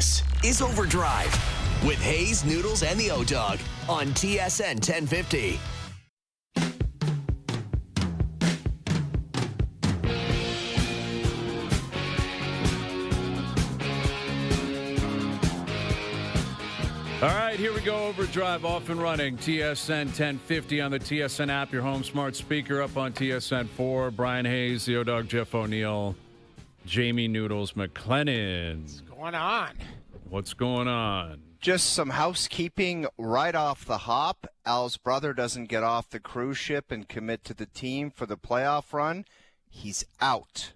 This is OverDrive with Hayes, Noodles, and the O-Dog on TSN 1050. All right, here we go. OverDrive off and running. TSN 1050 on the TSN app, your home smart speaker, up on TSN 4. Brian Hayes, the O-Dog, Jeff O'Neill, Jamie Noodles McLennan. What's going on? What's going on? Just some housekeeping right off the hop. Al's brother doesn't get off the cruise ship and commit to the team for the playoff run. He's out.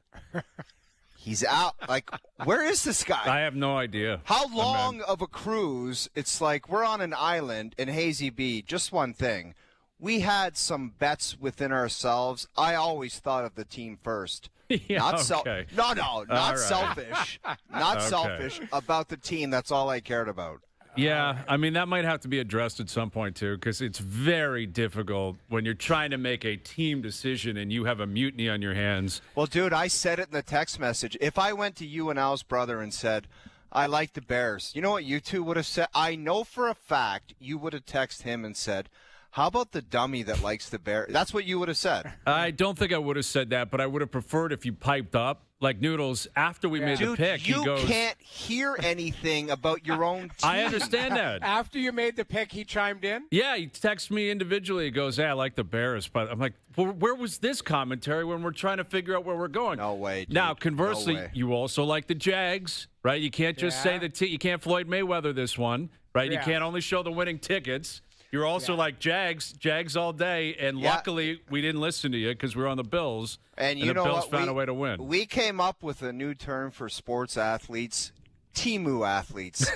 He's out. Like, where is this guy? I have no idea. How long of a cruise? It's like we're on an island in Hazy B. Just one thing. We had some bets within ourselves. I always thought of the team first. Yeah, not okay. not right. selfish. Not Okay. selfish about the team. That's all I cared about. Yeah, I mean, that might have to be addressed at some point, too, because it's very difficult when you're trying to make a team decision and you have a mutiny on your hands. Well, dude, I said it in the text message. If I went to you and Al's brother and said, I like the Bears, you know what you two would have said? I know for a fact you would have texted him and said, how about the dummy that likes the Bears? That's what you would have said. I don't think I would have said that, but I would have preferred if you piped up. Like Noodles, after we made the pick, he goes, you can't hear anything about your own team. I understand that. After you made the pick, he chimed in? Yeah, he texts me individually. He goes, I like the Bears. But I'm like, well, where was this commentary when we're trying to figure out where we're going? No way, dude. Now, conversely, No way. you also like the Jags, right? You can't just say that you can't Floyd Mayweather this one, right? Yeah. You can't only show the winning tickets. You're also like Jags all day, and luckily we didn't listen to you because we were on the Bills, and you the know Bills what? found a way to win. We came up with a new term for sports athletes, Timu athletes.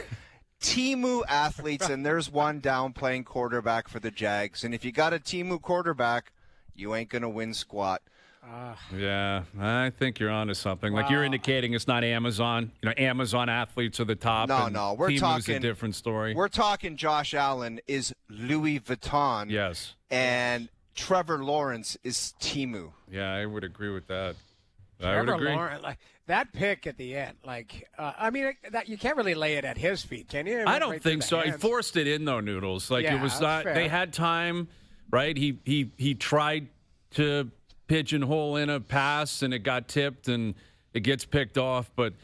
Timu athletes, and there's one down playing quarterback for the Jags. And if you got a Timu quarterback, you ain't going to win squat. Yeah, I think you're onto something. Like you're indicating it's not Amazon. You know, Amazon athletes are the top. No, we're Timu's talking a different story. We're talking Josh Allen is Louis Vuitton. Yes. And Trevor Lawrence is Timu. Yeah, I would agree with that. Trevor I would agree. Lawrence, like, that pick at the end, I mean, that you can't really lay it at his feet, can you? I don't think so. He Hands. forced it in though, Noodles. Like it was that's not. fair. They had time, right? He tried to pigeonhole in a pass and it got tipped and it gets picked off, but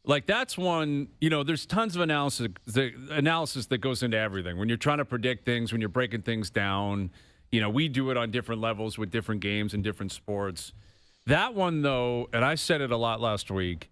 like that's one, you know, there's tons of analysis that goes into everything. When you're trying to predict things, when you're breaking things down, you know, we do it on different levels with different games and different sports. That one though, and I said it a lot last week,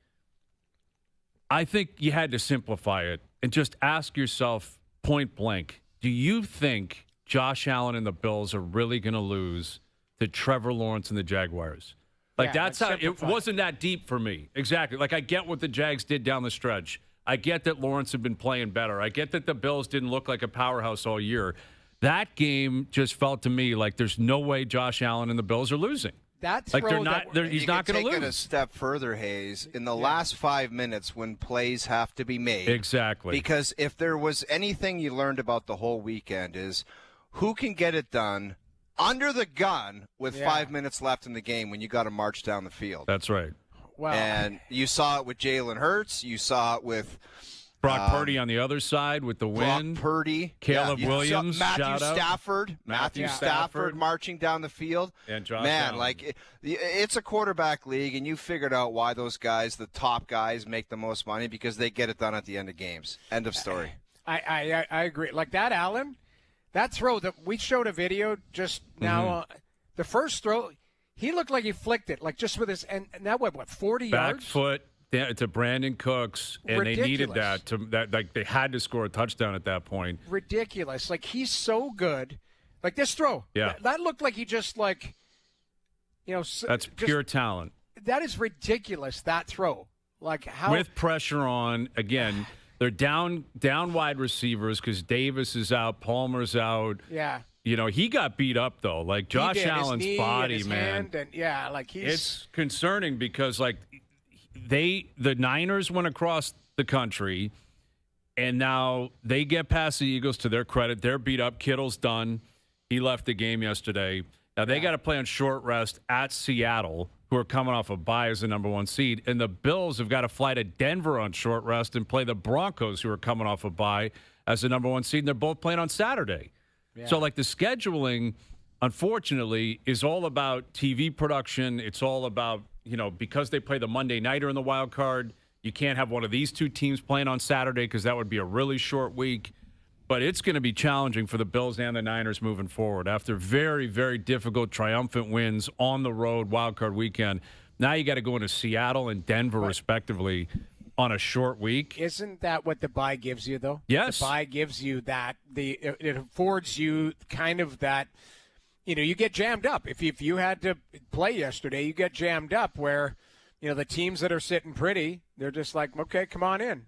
I think you had to simplify it and just ask yourself point blank, do you think Josh Allen and the Bills are really going to lose to Trevor Lawrence and the Jaguars? Like, that's how it wasn't that deep for me. Exactly. Like, I get what the Jags did down the stretch. I get that Lawrence had been playing better. I get that the Bills didn't look like a powerhouse all year. That game just felt to me like there's no way Josh Allen and the Bills are losing. That's like he's not going to lose. Take it a step further, Hayes. In the last 5 minutes when plays have to be made. Exactly. Because if there was anything you learned about the whole weekend is who can get it done under the gun with 5 minutes left in the game when you got to march down the field. That's right. Wow. And you saw it with Jalen Hurts. You saw it with Brock Purdy on the other side with the win. Brock Purdy. Caleb Williams. Matthew Stafford marching down the field. And Josh Man, Allen. like it's a quarterback league, and you figured out why those guys, the top guys, make the most money because they get it done at the end of games. End of story. I agree. Like that, Allen, that throw that we showed a video just now. The first throw, he looked like he flicked it, like just with his and that went 40 yards. Back foot to Brandon Cooks, and they needed that. Like they had to score a touchdown at that point. Ridiculous. Like he's so good. Like this throw. Yeah. That looked like he just like, you know. That's pure talent. That is ridiculous. That throw. Like how with pressure on again. They're down wide receivers because Davis is out, Palmer's out. Yeah. You know, he got beat up, though. Like, Josh Allen's body, man. It's concerning because, like, the Niners went across the country, and now they get past the Eagles to their credit. They're beat up. Kittle's done. He left the game yesterday. Now, they got to play on short rest at Seattle, who are coming off a bye as the number 1 seed. And the Bills have got to fly to Denver on short rest and play the Broncos, who are coming off a bye as the number 1 seed. And they're both playing on Saturday. Yeah. So, like, the scheduling, unfortunately, is all about TV production. It's all about, because they play the Monday nighter in the wild card, you can't have one of these two teams playing on Saturday because that would be a really short week. But it's going to be challenging for the Bills and the Niners moving forward. After very, very difficult, triumphant wins on the road wild card weekend, now you got to go into Seattle and Denver, respectively, on a short week. Isn't that what the bye gives you, though? Yes. The bye gives you that. It affords you kind of that, you get jammed up. If you had to play yesterday, you get jammed up where, the teams that are sitting pretty, they're just like, okay, come on in.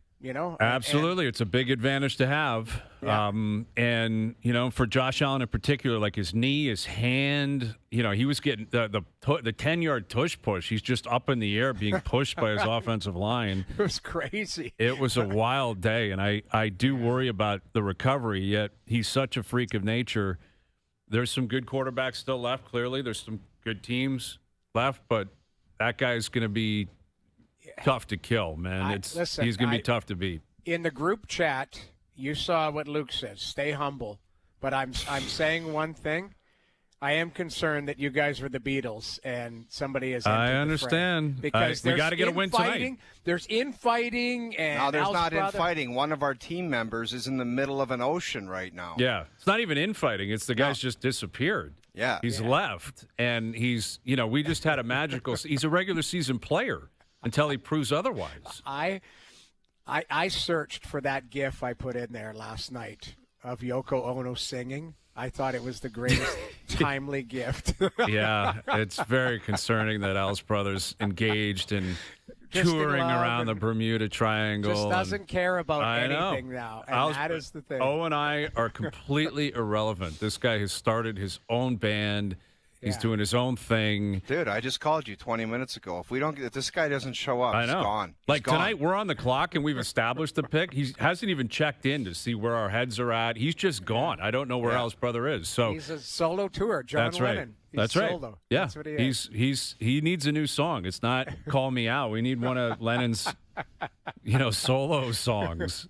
Absolutely. It's a big advantage to have. Yeah. And, for Josh Allen in particular, like his knee, his hand, he was getting the 10-yard tush push. He's just up in the air being pushed by his offensive line. It was crazy. It was a wild day, and I do worry about the recovery, yet he's such a freak of nature. There's some good quarterbacks still left, clearly. There's some good teams left, but that guy's going to be tough to kill, man. He's going to be tough to beat. In the group chat, you saw what Luke says. Stay humble. But I'm saying one thing. I am concerned that you guys were the Beatles and somebody has entered I understand. Because we got to get a win tonight. There's infighting and no, there's Al's not brother. infighting. One of our team members is in the middle of an ocean right now. Yeah. It's not even infighting. It's the guy's just disappeared. Yeah. He's left, and he's, we just had a magical – he's a regular season player until he proves otherwise. I searched for that GIF I put in there last night of Yoko Ono singing. I thought it was the greatest timely gift. Yeah, it's very concerning that Al's brother's engaged in touring around the Bermuda Triangle. Just doesn't care about anything now, and that is the thing. O and I are completely irrelevant. This guy has started his own band. He's doing his own thing. Dude, I just called you 20 minutes ago. If this guy doesn't show up, he's gone. He's gone. Tonight, we're on the clock, and we've established the pick. He hasn't even checked in to see where our heads are at. He's just gone. I don't know where Al's brother is. So he's a solo tour, John Lennon. That's right. Solo. Yeah, that's what he is. He needs a new song. It's not "Call Me Out." We need one of Lennon's, solo songs.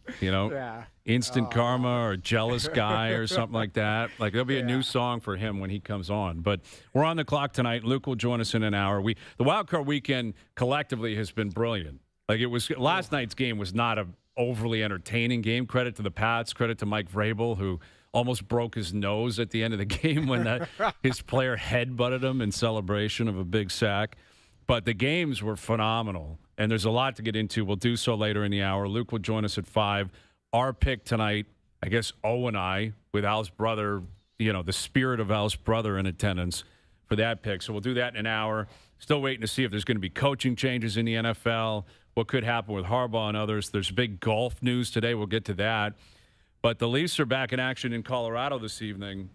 Instant Karma or Jealous Guy or something like that. Like there'll be a new song for him when he comes on. But we're on the clock tonight. Luke will join us in an hour. The wild card weekend collectively has been brilliant. Like it was last night's game was not a overly entertaining game. Credit to the Pats. Credit to Mike Vrabel, who almost broke his nose at the end of the game when his player headbutted him in celebration of a big sack. But the games were phenomenal, and there's a lot to get into. We'll do so later in the hour. Luke will join us at 5. Our pick tonight, I guess O and I, with Al's brother, the spirit of Al's brother in attendance for that pick. So we'll do that in an hour. Still waiting to see if there's going to be coaching changes in the NFL, what could happen with Harbaugh and others. There's big golf news today. We'll get to that. But the Leafs are back in action in Colorado this evening.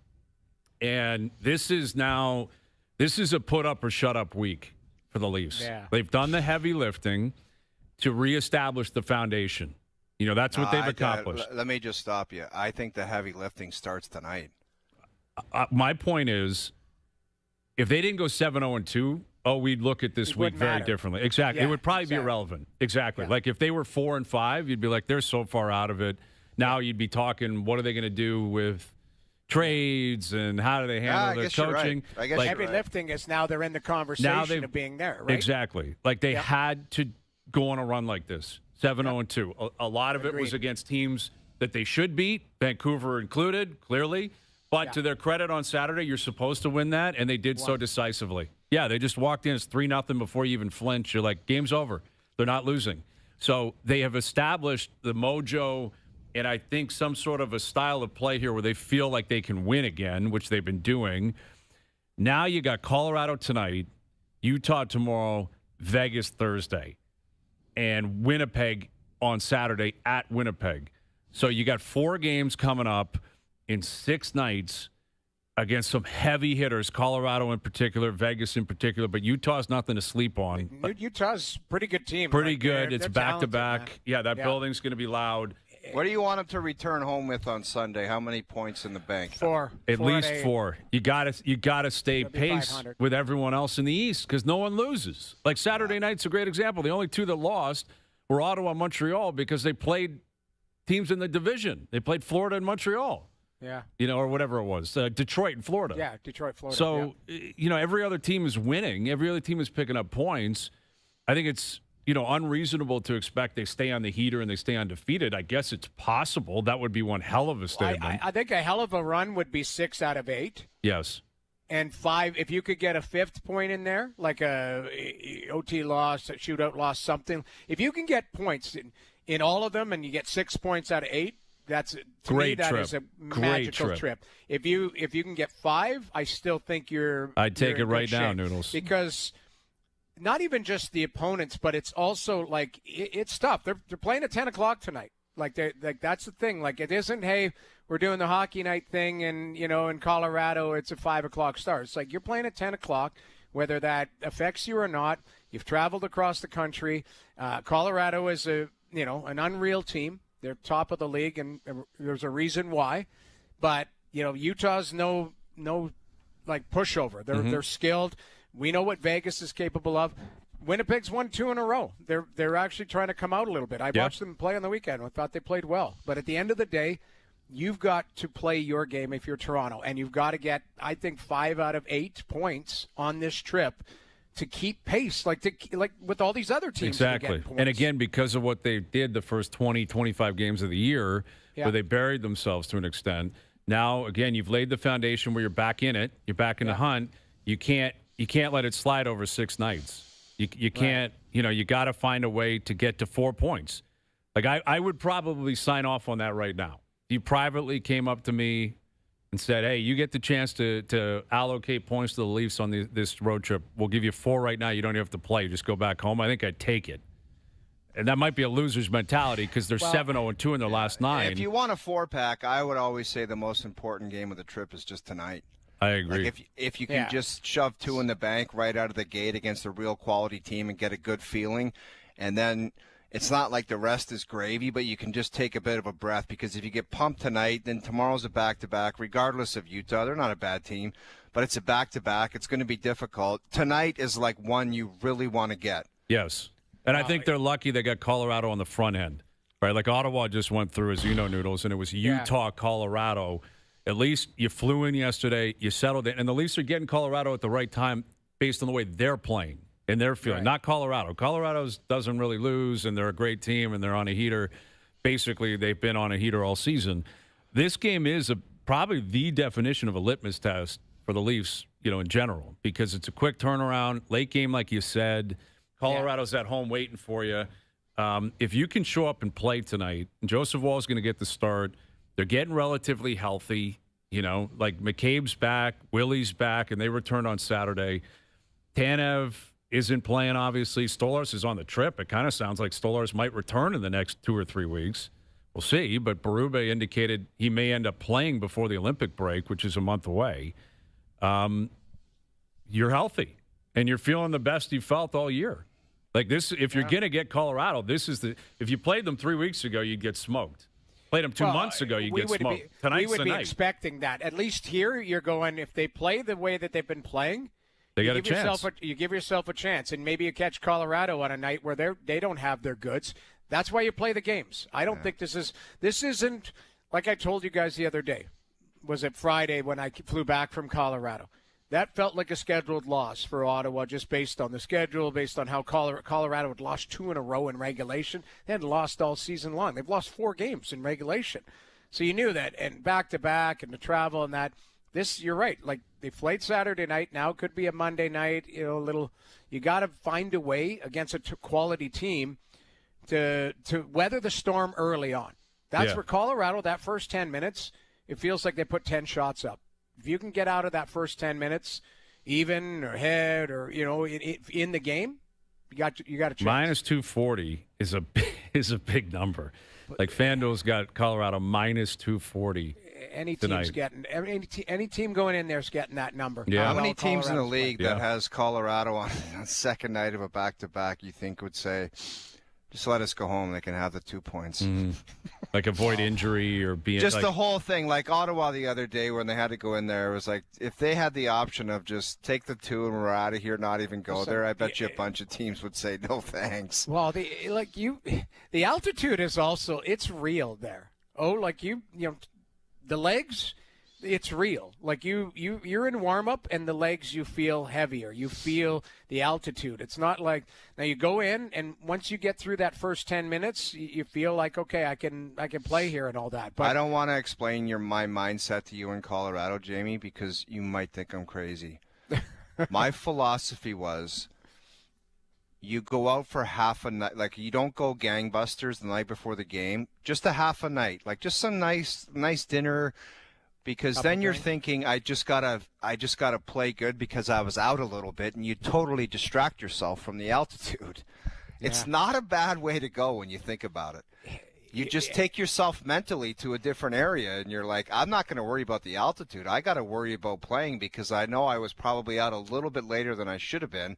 And this is a put up or shut up week for the Leafs. Yeah. They've done the heavy lifting to reestablish the foundation. That's what they've accomplished. Let me just stop you. I think the heavy lifting starts tonight. My point is, if they didn't go 7-0-2, we'd look at this week very differently. Exactly. Yeah, it would probably be irrelevant. Exactly. Yeah. Like if they were 4-5, you'd be like, they're so far out of it. Now you'd be talking, what are they going to do with trades and how do they handle their coaching? Right. I guess heavy lifting is now they're in the conversation of being there, right? Exactly. Like they had to go on a run like this. 7-0-2. A lot of it was against teams that they should beat, Vancouver included, clearly. But to their credit on Saturday, you're supposed to win that, and they did so decisively. Yeah, they just walked in. It's 3-0 before you even flinch. You're like, game's over. They're not losing. So they have established the mojo and I think some sort of a style of play here where they feel like they can win again, which they've been doing. Now you got Colorado tonight, Utah tomorrow, Vegas Thursday, and Winnipeg on Saturday at Winnipeg. So you got 4 games coming up in 6 nights against some heavy hitters, Colorado in particular, Vegas in particular, but Utah's nothing to sleep on. Utah's a pretty good team. Pretty good. It's back-to-back. Man. Yeah, that building's going to be loud. What do you want them to return home with on Sunday? How many points in the bank? 4. At least 4. You gotta stay pace 500. with everyone else in the East because no one loses. Like Saturday night's a great example. The only 2 that lost were Ottawa and Montreal because they played teams in the division. They played Florida and Montreal. Yeah. Or whatever it was. Detroit and Florida. Yeah, Detroit, Florida. So, every other team is winning. Every other team is picking up points. I think it's, unreasonable to expect they stay on the heater and they stay undefeated. I guess it's possible. That would be one hell of a statement. I think a hell of a run would be 6 out of 8. Yes. And 5, if you could get a 5th point in there, like a OT loss, a shootout loss, something. If you can get points in all of them and you get 6 points out of 8, that's to me that is a magical trip. If you can get 5, I still think I'd take it right now, shape. Noodles. Because not even just the opponents, but it's also like it's tough. They're playing at 10 o'clock tonight. Like that's the thing. Like it isn't, hey, we're doing the hockey night thing, and in Colorado it's a 5 o'clock start. It's like you're playing at 10 o'clock, whether that affects you or not. You've traveled across the country. Colorado is an unreal team. They're top of the league, and there's a reason why. But Utah's no like pushover. They're skilled. We know what Vegas is capable of. Winnipeg's won 2 in a row. They're actually trying to come out a little bit. I watched them play on the weekend. I thought they played well. But at the end of the day, you've got to play your game if you're Toronto, and you've got to get, I think, 5 out of 8 points on this trip to keep pace, like with all these other teams. Exactly. And again, because of what they did the first 20, 25 games of the year, where they buried themselves to an extent. Now, again, you've laid the foundation where you're back in it. You're back in the hunt. You can't let it slide over 6 nights. You can't, you got to find a way to get to 4 points. Like, I would probably sign off on that right now. If you privately came up to me and said, hey, you get the chance to allocate points to the Leafs on this road trip. We'll give you 4 right now. You don't even have to play. Just go back home. I think I'd take it. And that might be a loser's mentality because they're 7-0-2 in their last 9. If you want a 4-pack, I would always say the most important game of the trip is just tonight. I agree. Like if you can just shove 2 in the bank right out of the gate against a real quality team and get a good feeling, and then it's not like the rest is gravy, but you can just take a bit of a breath, because if you get pumped tonight, then tomorrow's a back-to-back, regardless of Utah. They're not a bad team, but it's a back-to-back. It's going to be difficult. Tonight is like one you really want to get. Yes. And I think they're lucky they got Colorado on the front end, right? Like Ottawa just went through, as you know, Noodles, and it was Utah, Colorado. At least you flew in yesterday, you settled in, and the Leafs are getting Colorado at the right time based on the way they're playing and they're feeling. Not Colorado. Colorado doesn't really lose, and they're a great team, and they're on a heater. Basically, they've been on a heater all season. This game is probably the definition of a litmus test for the Leafs, in general, because it's a quick turnaround, late game, like you said. Colorado's at home waiting for you. If you can show up and play tonight, and Joseph Woll's going to get the start. They're getting relatively healthy, like McCabe's back, Willie's back, and they returned on Saturday. Tanev isn't playing, obviously. Stolarz is on the trip. It kind of sounds like Stolarz might return in the next 2 or 3 weeks. We'll see, but Berube indicated he may end up playing before the Olympic break, which is a month away. You're healthy, and you're feeling the best you felt all year. Like this, if you're going to get Colorado, if you played them 3 weeks ago, you'd get smoked. Played them 2 months ago, you get smoked. Tonight's we would the be night. expecting that. At least here, you're going, if they play the way that they've been playing, they got a chance. You give yourself a chance, and maybe you catch Colorado on a night where they don't have their goods. That's why you play the games. I don't think this isn't, like I told you guys the other day, was it Friday when I flew back from Colorado. That felt like a scheduled loss for Ottawa, just based on the schedule, based on how Colorado had lost 2 in a row in regulation. They hadn't lost all season long. They've lost 4 games in regulation. So you knew that, and back-to-back and the travel and that. You're right. Like, they played Saturday night. Now it could be a Monday night, you got to find a way against a quality team to weather the storm early on. That's where Colorado, that first 10 minutes, it feels like they put 10 shots up. If you can get out of that first 10 minutes, even or head or in the game, you got a chance. Minus 240 is a big number. Like FanDuel's got Colorado minus 240. Any team's getting any team going in there's getting that number. Yeah. How many teams in the league that has Colorado on the second night of a back-to-back you think would say, Just let us go home. They can have the 2 points. Like avoid injury or being Just the whole thing. Like Ottawa the other day when they had to go in there, it was like if they had the option of just take the 2 and we're out of here, not even go there, I bet you a bunch of teams would say no thanks. Well, the altitude is also, it's real there. Oh, like you know, the legs, it's real. Like you're in warm up and the legs, you feel heavier. You feel the altitude. It's not like now you go in and once you get through that first 10 minutes, you feel like, okay, I can play here and all that. But I don't want to explain my mindset to you in Colorado, Jamie, because you might think I'm crazy. My philosophy was you go out for half a night. Like you don't go gangbusters the night before the game, just a half a night. Like just some nice dinner. Because then you're thinking, I just gotta play good because I was out a little bit, and you totally distract yourself from the altitude. Yeah. It's not a bad way to go when you think about it. You just take yourself mentally to a different area, and you're like, I'm not going to worry about the altitude. I got to worry about playing because I know I was probably out a little bit later than I should have been.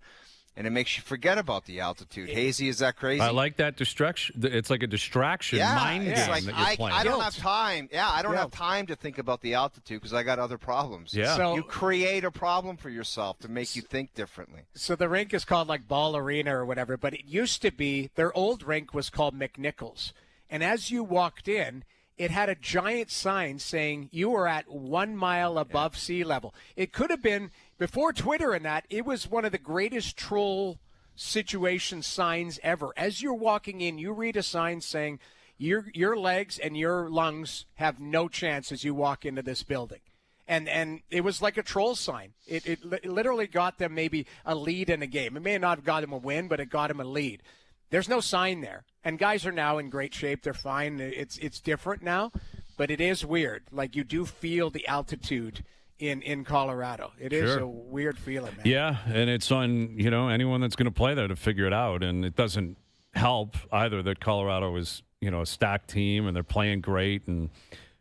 And it makes you forget about the altitude. Hazy, is that crazy? I like that distraction. It's like a distraction mind game like, that you're playing. I don't have time. Yeah, I don't have time to think about the altitude because I got other problems. Yeah. So, you create a problem for yourself to make you think differently. So the rink is called like Ball Arena or whatever, but it used to be, their old rink was called McNichols. And as you walked in, it had a giant sign saying you were at 1 mile above sea level. It could have been, before Twitter and that, it was one of the greatest troll situation signs ever. As you're walking in, you read a sign saying your legs and your lungs have no chance as you walk into this building. And it was like a troll sign. It literally got them maybe a lead in a game. It may not have got them a win, but it got them a lead. There's no sign there. And guys are now in great shape. They're fine. It's different now, but it is weird. Like you do feel the altitude in Colorado. It is a weird feeling, man. Yeah, and it's on, anyone that's going to play there to figure it out. And it doesn't help either that Colorado is, a stacked team and they're playing great and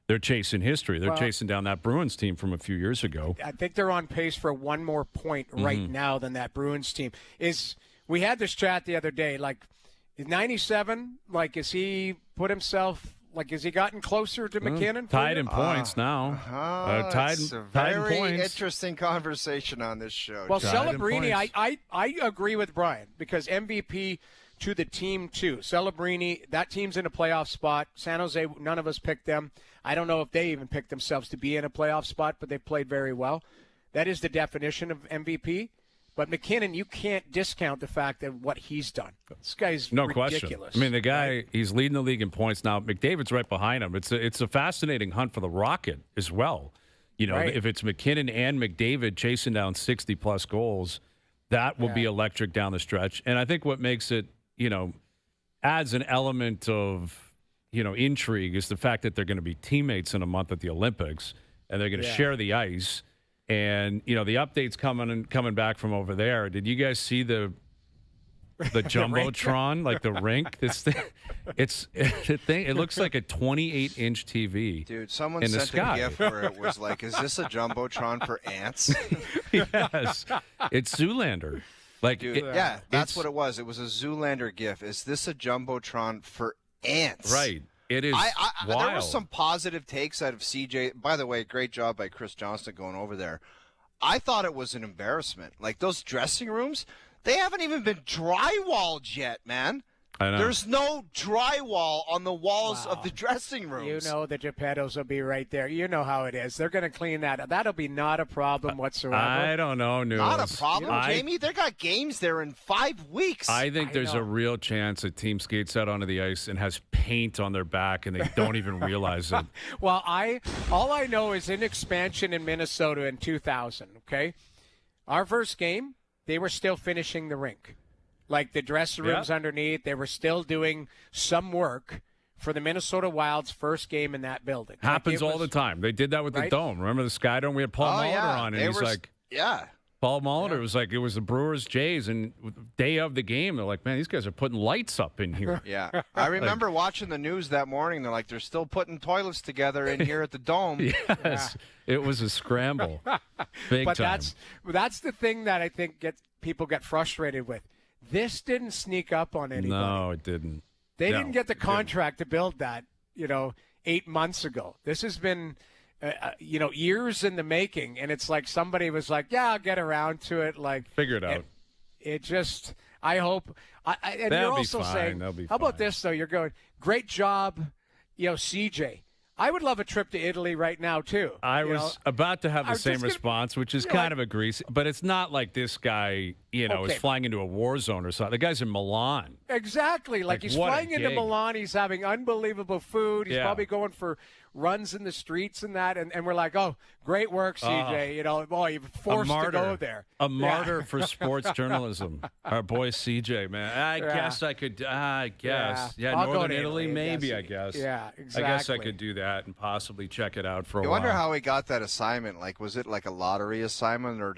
they're chasing history. They're chasing down that Bruins team from a few years ago. I think they're on pace for one more point right now than that Bruins team. We had this chat the other day, like, is 97, like, has he put himself, like, has he gotten closer to McKinnon? Tied in points now. Tied it's a in very points. Interesting conversation on this show. Well, Tied in Celebrini, points. I agree with Brian because MVP to the team, too. Celebrini, that team's in a playoff spot. San Jose, none of us picked them. I don't know if they even picked themselves to be in a playoff spot, but they've played very well. That is the definition of MVP. But McKinnon, you can't discount the fact that what he's done. This guy's ridiculous. Question. I mean, the guy, right? He's leading the league in points now. McDavid's right behind him. It's a fascinating hunt for the Rocket as well. Right. If it's McKinnon and McDavid chasing down 60-plus goals, that will be electric down the stretch. And I think what makes it, adds an element of, intrigue is the fact that they're going to be teammates in a month at the Olympics, and they're going to share the ice. And the updates coming back from over there. Did you guys see the jumbotron, like the rink? This thing, it's the thing. It looks like a 28-inch TV. Dude, someone in the sent sky. a GIF where it was like, "Is this a jumbotron for ants?" Yes, it's Zoolander. Like, dude, that's what it was. It was a Zoolander GIF. Is this a jumbotron for ants? Right. It is wild. There were some positive takes out of CJ. By the way, great job by Chris Johnston going over there. I thought it was an embarrassment. Like, those dressing rooms, they haven't even been drywalled yet, man. I know. There's no drywall on the walls of the dressing rooms. The Geppettos will be right there. You know how it is. They're going to clean that. That'll be not a problem whatsoever. I don't know, Noodles. Not a problem, Jamie. They got games there in 5 weeks. I think there's a real chance a team skates out onto the ice and has paint on their back and they don't even realize it. Well, all I know is in expansion in Minnesota in 2000, okay? Our first game, they were still finishing the rink. Like the dressing rooms underneath, they were still doing some work for the Minnesota Wild's first game in that building. Happens all the time. They did that with the Dome. Remember the Sky Dome? We had Paul Molitor on, and he's like, Paul Molitor was like, it was the Brewers Jays, and day of the game, they're like, man, these guys are putting lights up in here. Yeah. I remember watching the news that morning. They're like, they're still putting toilets together in here at the Dome. Yes. It was a scramble. Big time. That's the thing that I think people get frustrated with. This didn't sneak up on anybody. No, it didn't. They didn't get the contract to build that, 8 months ago. This has been, years in the making, and it's like somebody was like, yeah, I'll get around to it. Like, figure it out. It just, I hope. And They'll you're be also fine. saying, They'll be how about fine. this, though? You're going, great job, CJ. I would love a trip to Italy right now, too. I was about to have the same just gonna- response, which is kind of a greasy, but it's not like this guy, is Okay. flying into a war zone or something. The guy's in Milan. Exactly. Like he's what a flying into gig. Milan. He's having unbelievable food. He's Yeah. probably going for runs in the streets and that. And we're like, oh, great work, CJ. You're forced to go there. A martyr for sports journalism. Our boy CJ, man. I guess I could. I guess. Yeah, I'll go Northern to Italy, maybe. I guess. guess. Yeah, I guess I exactly. could do that and possibly check it out for a I while. wonder how he got that assignment. Like, was it like a lottery assignment, or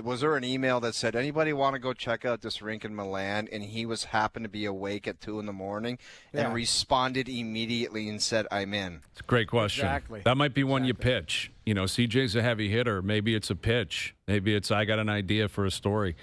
was there an email that said anybody want to go check out this rink in Milan? And he happened to be awake at 2 a.m. and Yeah. responded immediately and said, "I'm in." It's a great question. Exactly. That might be one you pitch. CJ's a heavy hitter. Maybe it's a pitch. Maybe it's I got an idea for a story.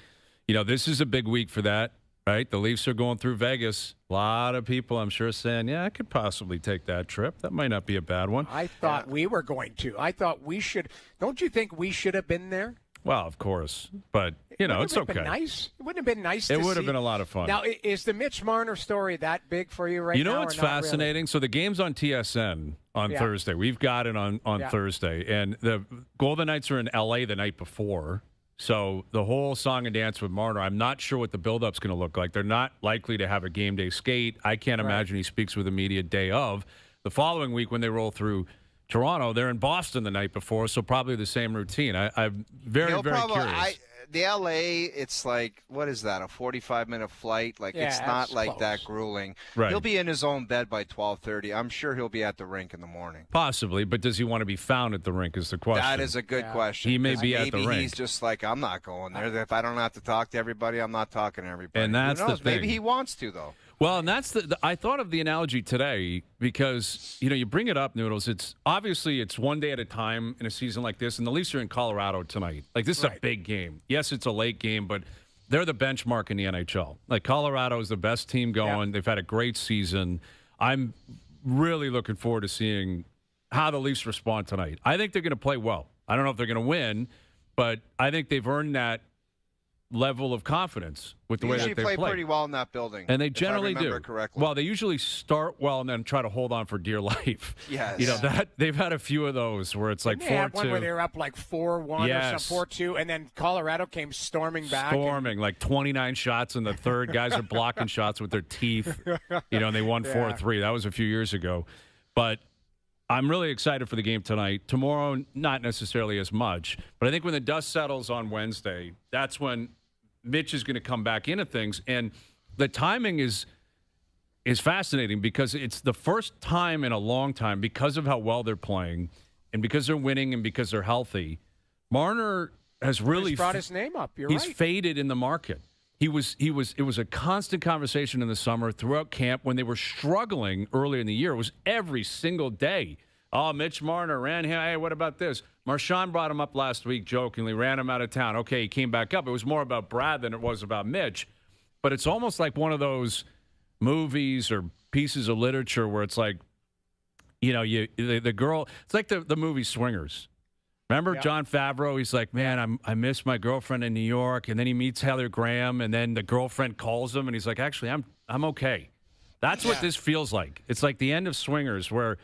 This is a big week for that, right? The Leafs are going through Vegas. A lot of people, I'm sure, saying, yeah, I could possibly take that trip. That might not be a bad one. I thought we were going to. I thought we should. Don't you think we should have been there? Well, of course. But, it's okay. Nice. It wouldn't have been nice It to would have see. been a lot of fun. Now, is the Mitch Marner story that big for you right now? What's or not really? fascinating? So the game's on TSN on Thursday. We've got it on Thursday. And the Golden Knights are in L.A. the night before. So the whole song and dance with Marner, I'm not sure what the build-up's going to look like. They're not likely to have a game day skate. I can't imagine he speaks with the media day of. The following week when they roll through Toronto, they're in Boston the night before, so probably the same routine. I'm very, very curious. The LA, it's like, what is that, a 45-minute flight? Like, it's not like close. that grueling. Right. He'll be in his own bed by 12:30. I'm sure he'll be at the rink in the morning. Possibly, but does he want to be found at the rink is the question. That is a good question. He may 'cause be at the maybe rink. he's just like, I'm not going there. If I don't have to talk to everybody, I'm not talking to everybody. And that's Who knows? the thing. Maybe he wants to, though. Well, and that's I thought of the analogy today because, you bring it up, Noodles. It's obviously it's one day at a time in a season like this, and the Leafs are in Colorado tonight. Like, this is a big game. Yes, it's a late game, but they're the benchmark in the NHL. Like, Colorado is the best team going. They've had a great season. I'm really looking forward to seeing how the Leafs respond tonight. I think they're going to play well. I don't know if they're going to win, but I think they've earned that level of confidence with the way that Usually they play play. pretty well in that building. And they if I generally remember do. correctly. Well, they usually start well and then try to hold on for dear life. Yes. That they've had a few of those where it's like They had one where 4-2. they were up like 4-1 or some 4-2, and then Colorado came storming back. Storming, like 29 shots in the third. Guys are blocking shots with their teeth, and they won 4-3. That was a few years ago. But I'm really excited for the game tonight. Tomorrow, not necessarily as much. But I think when the dust settles on Wednesday, that's when Mitch is going to come back into things. And the timing is fascinating because it's the first time in a long time, because of how well they're playing and because they're winning and because they're healthy, Marner has really He's brought his name up. He's faded in the market. It was a constant conversation in the summer throughout camp when they were struggling early in the year. It was every single day. Oh, Mitch Marner ran here. Hey, what about this? Marchand brought him up last week jokingly, ran him out of town. Okay, he came back up. It was more about Brad than it was about Mitch. But it's almost like one of those movies or pieces of literature where it's like, the girl, it's like the movie Swingers. Remember John Favreau? He's like, man, I miss my girlfriend in New York. And then he meets Heather Graham, and then the girlfriend calls him, and he's like, actually, I'm okay. That's what this feels like. It's like the end of Swingers where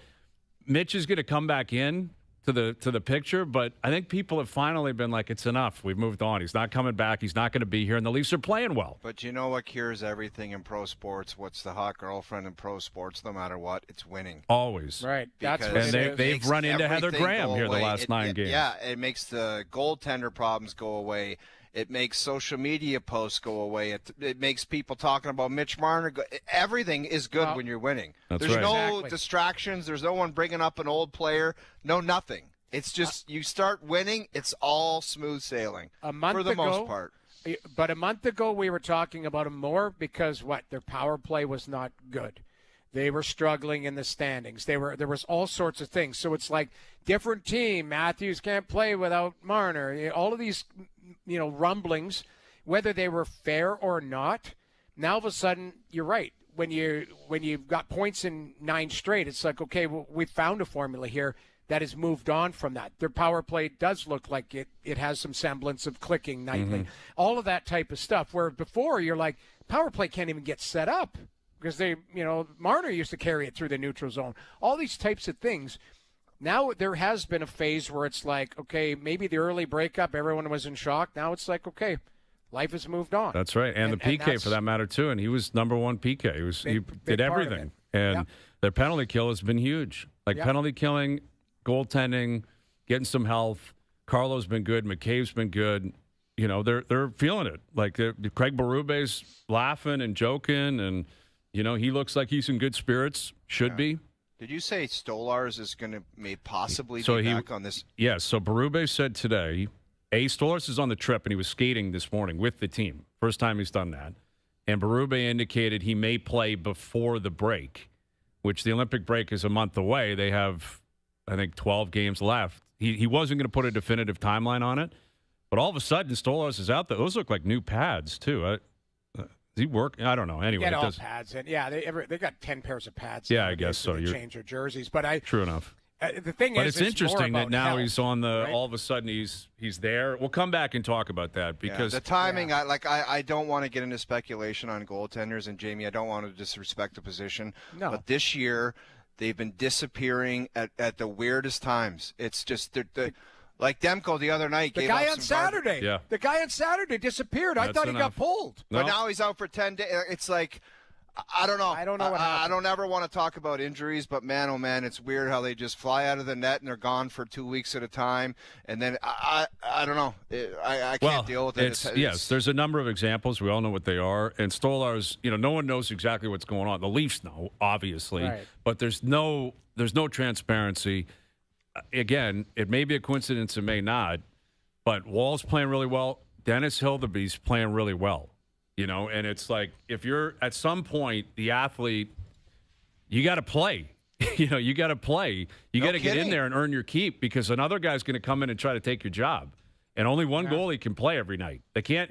Mitch is going to come back in to the picture, but I think people have finally been like, it's enough. We've moved on. He's not coming back. He's not going to be here, and the Leafs are playing well. But you know what cures everything in pro sports? What's the hot girlfriend in pro sports? No matter what, it's winning. Always. Right. That's Because what it and is. they've run into Heather everything Graham go here the away. last 9 games. Yeah, it makes the goaltender problems go away. It makes social media posts go away. It makes people talking about Mitch Marner. Everything is good when you're winning. That's There's right. no Exactly. distractions. There's no one bringing up an old player. No, nothing. It's just you start winning, it's all smooth sailing A month for the ago, most part. But a month ago, we were talking about them more because their power play was not good. They were struggling in the standings. There was all sorts of things. So it's like different team. Matthews can't play without Marner. All of these, rumblings, whether they were fair or not, Now, all of a sudden, you're right. When you've got points in 9 straight, it's like, okay, well, we found a formula here that has moved on from that. Their power play does look like it has some semblance of clicking nightly. All of that type of stuff, where before you're like, power play can't even get set up because Marner used to carry it through the neutral zone. All these types of things. Now there has been a phase where it's like, okay, maybe the early breakup, everyone was in shock. Now it's like, okay, life has moved on. That's right. And the PK for that matter, too. And he was number one PK. He did everything. And their penalty kill has been huge. Penalty killing, goaltending, getting some health. Carlo's been good. McCabe's been good. They're feeling it. Craig Berube's laughing and joking. And, he looks like he's in good spirits. Should be. Did you say Stolarz is going to possibly be back on this? Yes. So Berube said today, Stolarz is on the trip, and he was skating this morning with the team. First time he's done that. And Berube indicated he may play before the break, which the Olympic break is a month away. They have, I think, 12 games left. He wasn't going to put a definitive timeline on it, but all of a sudden Stolarz is out there. Those look like new pads, too. Does he work? I don't know. Anyway, get all pads. And they got 10 pairs of pads. Yeah, I guess so. They change their jerseys. But True enough. The thing but is, it's interesting that now health, he's on the. right? All of a sudden, he's there. We'll come back and talk about that because the timing. I don't want to get into speculation on goaltenders, and Jamie, I don't want to disrespect the position. No. But this year, they've been disappearing at the weirdest times. It's just like Demko the other night. The guy on Saturday. Yeah. The guy on Saturday disappeared. I thought he got pulled. But now he's out for 10 days. It's like. I don't know. I don't know what happened. I don't ever want to talk about injuries, but man, oh man, it's weird how they just fly out of the net and they're gone for 2 weeks at a time. And then I don't know. I can't deal with it. Yes, there's a number of examples. We all know what they are. And Stolarz, no one knows exactly what's going on. The Leafs know, obviously, right. But there's no transparency. Again, it may be a coincidence, it may not. But Wall's playing really well. Dennis Hildeby's playing really well. And it's like if you're at some point the athlete, you got to play. You got to play. You got to get in there and earn your keep because another guy's going to come in and try to take your job. And only one goalie can play every night. They can't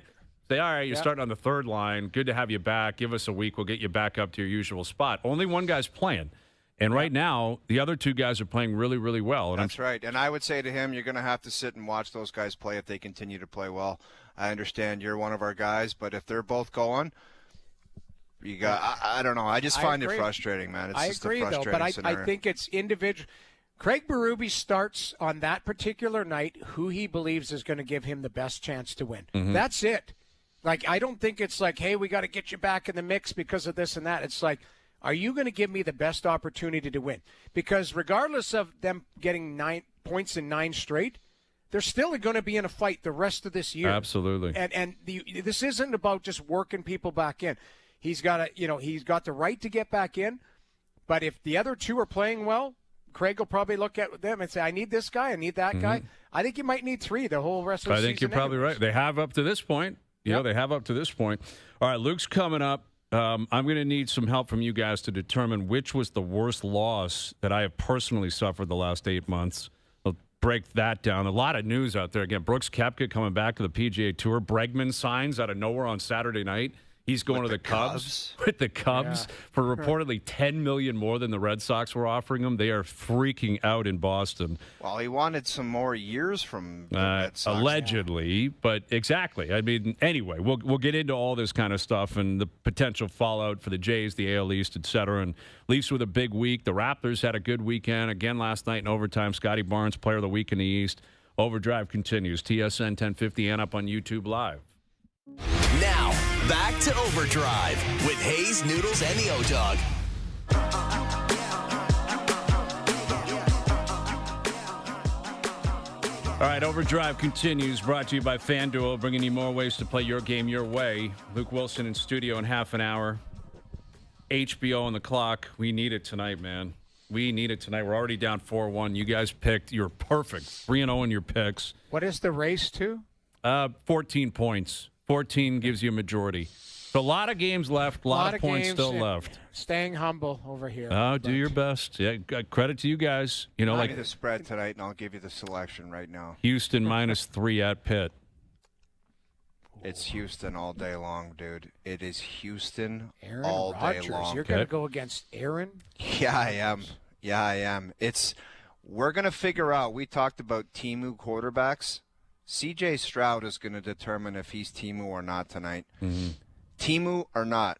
say, all right, you're starting on the third line. Good to have you back. Give us a week. We'll get you back up to your usual spot. Only one guy's playing. And right now, the other two guys are playing really, really well. And That's right. And I would say to him, you're going to have to sit and watch those guys play if they continue to play well. I understand you're one of our guys, but if they're both going, you got. I don't know. I just find it frustrating, man. It's just agree, a frustrating though, but scenario. I think it's individual. Craig Berube starts on that particular night who he believes is going to give him the best chance to win. Mm-hmm. That's it. I don't think it's like, hey, we got to get you back in the mix because of this and that. It's like, are you going to give me the best opportunity to win? Because regardless of them getting 9 points in 9 straight, they're still going to be in a fight the rest of this year. Absolutely. And this isn't about just working people back in. He's got he's got the right to get back in. But if the other two are playing well, Craig will probably look at them and say, I need this guy, I need that guy. I think you might need 3 the whole rest of the season. I think you're probably right. They have up to this point. They have up to this point. All right, Luke's coming up. I'm going to need some help from you guys to determine which was the worst loss that I have personally suffered the last 8 months. We'll break that down. A lot of news out there. Again, Brooks Koepka coming back to the PGA Tour. Bregman signs out of nowhere on Saturday night. He's going to the Cubs with the Cubs for reportedly $10 million more than the Red Sox were offering him. They are freaking out in Boston. Well, he wanted some more years from the Red Sox. Allegedly, but exactly. I mean, anyway, we'll get into all this kind of stuff and the potential fallout for the Jays, the AL East, et cetera. And Leafs with a big week. The Raptors had a good weekend. Again, last night in overtime, Scotty Barnes, player of the week in the East. Overdrive continues. TSN 1050 and up on YouTube Live. Now, back to Overdrive with Hayes, Noodles, and the O-Dog. All right, Overdrive continues, brought to you by FanDuel, bringing you more ways to play your game your way. Luke Wilson in studio in half an hour. HBO on the clock. We need it tonight, man. We need it tonight. We're already down 4-1. You guys picked. You're perfect. 3-0 in your picks. What is the race to? 14 points. 14 gives you a majority. So a lot of games left, a lot of points still left. Staying humble over here. Oh, do your best. Yeah, credit to you guys. Give me the spread tonight, and I'll give you the selection right now. Houston -3 at Pitt. It's Houston all day long, dude. It is Houston Aaron all Rodgers. day long. You're going to go against Aaron? Yeah, I am. Yeah, I am. We're going to figure out. We talked about Temu quarterbacks. C.J. Stroud is going to determine if he's Temu or not tonight. Mm-hmm. Temu or not.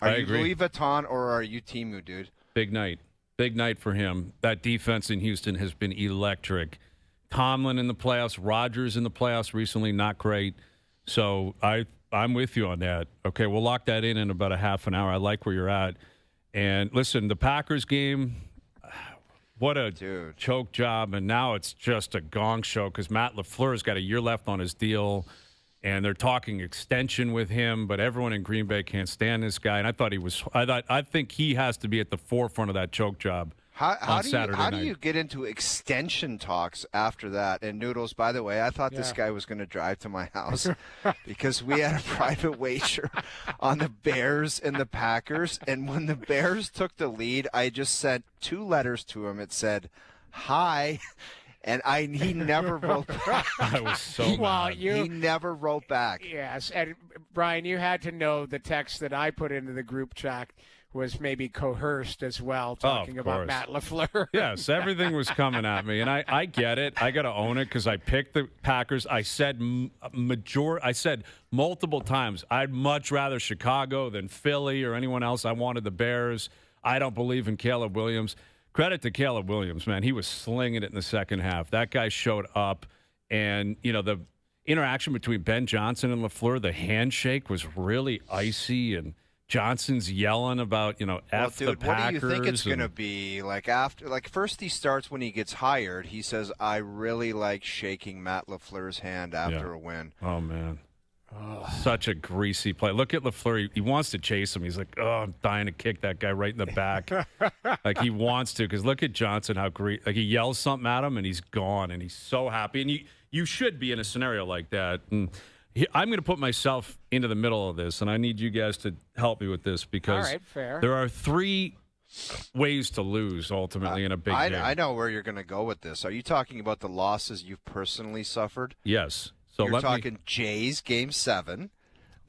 Are you agree. Louis Vuitton or are you Temu, dude? Big night. Big night for him. That defense in Houston has been electric. Tomlin in the playoffs, Rodgers in the playoffs recently, not great. So I'm with you on that. Okay, we'll lock that in about a half an hour. I like where you're at. And listen, the Packers game, what a choke job. And now it's just a gong show because Matt LaFleur's got a year left on his deal. And they're talking extension with him, but everyone in Green Bay can't stand this guy. And I think he has to be at the forefront of that choke job on Saturday night. How do you get into extension talks after that? And Noodles, by the way, I thought this guy was going to drive to my house because we had a private wager on the Bears and the Packers. And when the Bears took the lead, I just sent 2 letters to him. It said, "Hi." And he never wrote back. I was so mad. He never wrote back. Yes, and Brian, you had to know the text that I put into the group chat was maybe coerced as well, talking about Matt LaFleur. Yes, everything was coming at me, and I get it. I got to own it because I picked the Packers. I said multiple times I'd much rather Chicago than Philly or anyone else. I wanted the Bears. I don't believe in Caleb Williams. Credit to Caleb Williams, man. He was slinging it in the second half. That guy showed up, and, the interaction between Ben Johnson and LaFleur, the handshake was really icy, and Johnson's yelling about, F the Packers. What do you think it's going to be? First he starts when he gets hired. He says, I really like shaking Matt LaFleur's hand after a win. Oh, man. Such a greasy play. Look at LaFleur. He wants to chase him. He's like, I'm dying to kick that guy right in the back. He wants to, because look at Johnson, how great. He yells something at him, and he's gone, and he's so happy. And you should be in a scenario like that. And I'm going to put myself into the middle of this, and I need you guys to help me with this because all right, fair. There are 3 ways to lose ultimately in a big game. I know where you're going to go with this. Are you talking about the losses you've personally suffered? Yes. So you're talking Jays Game 7,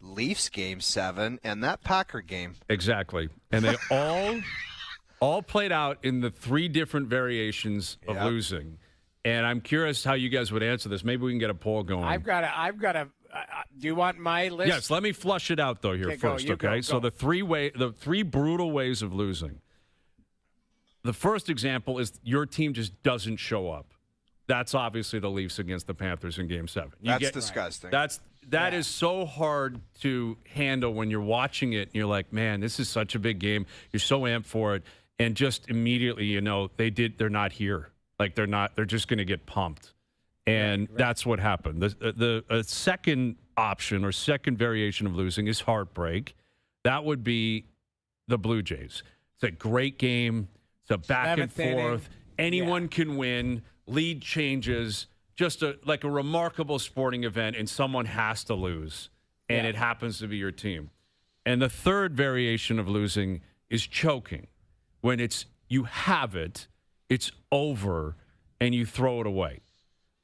Leafs Game 7, and that Packer game. Exactly. And they all played out in the 3 different variations of losing. And I'm curious how you guys would answer this. Maybe we can get a poll going. I've got a do you want my list? Yes, let me flush it out though here first, okay? Go. So the 3 brutal ways of losing. The first example is your team just doesn't show up. That's obviously the Leafs against the Panthers in Game 7. That's disgusting. That is so hard to handle when you're watching it and you're like, man, this is such a big game. You're so amped for it, and just immediately, they're not here. They're just going to get pumped, and that's what happened. The second option or second variation of losing is heartbreak. That would be the Blue Jays. It's a great game. It's a back and forth. Anyone can win. Lead changes, just a remarkable sporting event, and someone has to lose, and it happens to be your team. And the third variation of losing is choking, when you have it, it's over, and you throw it away.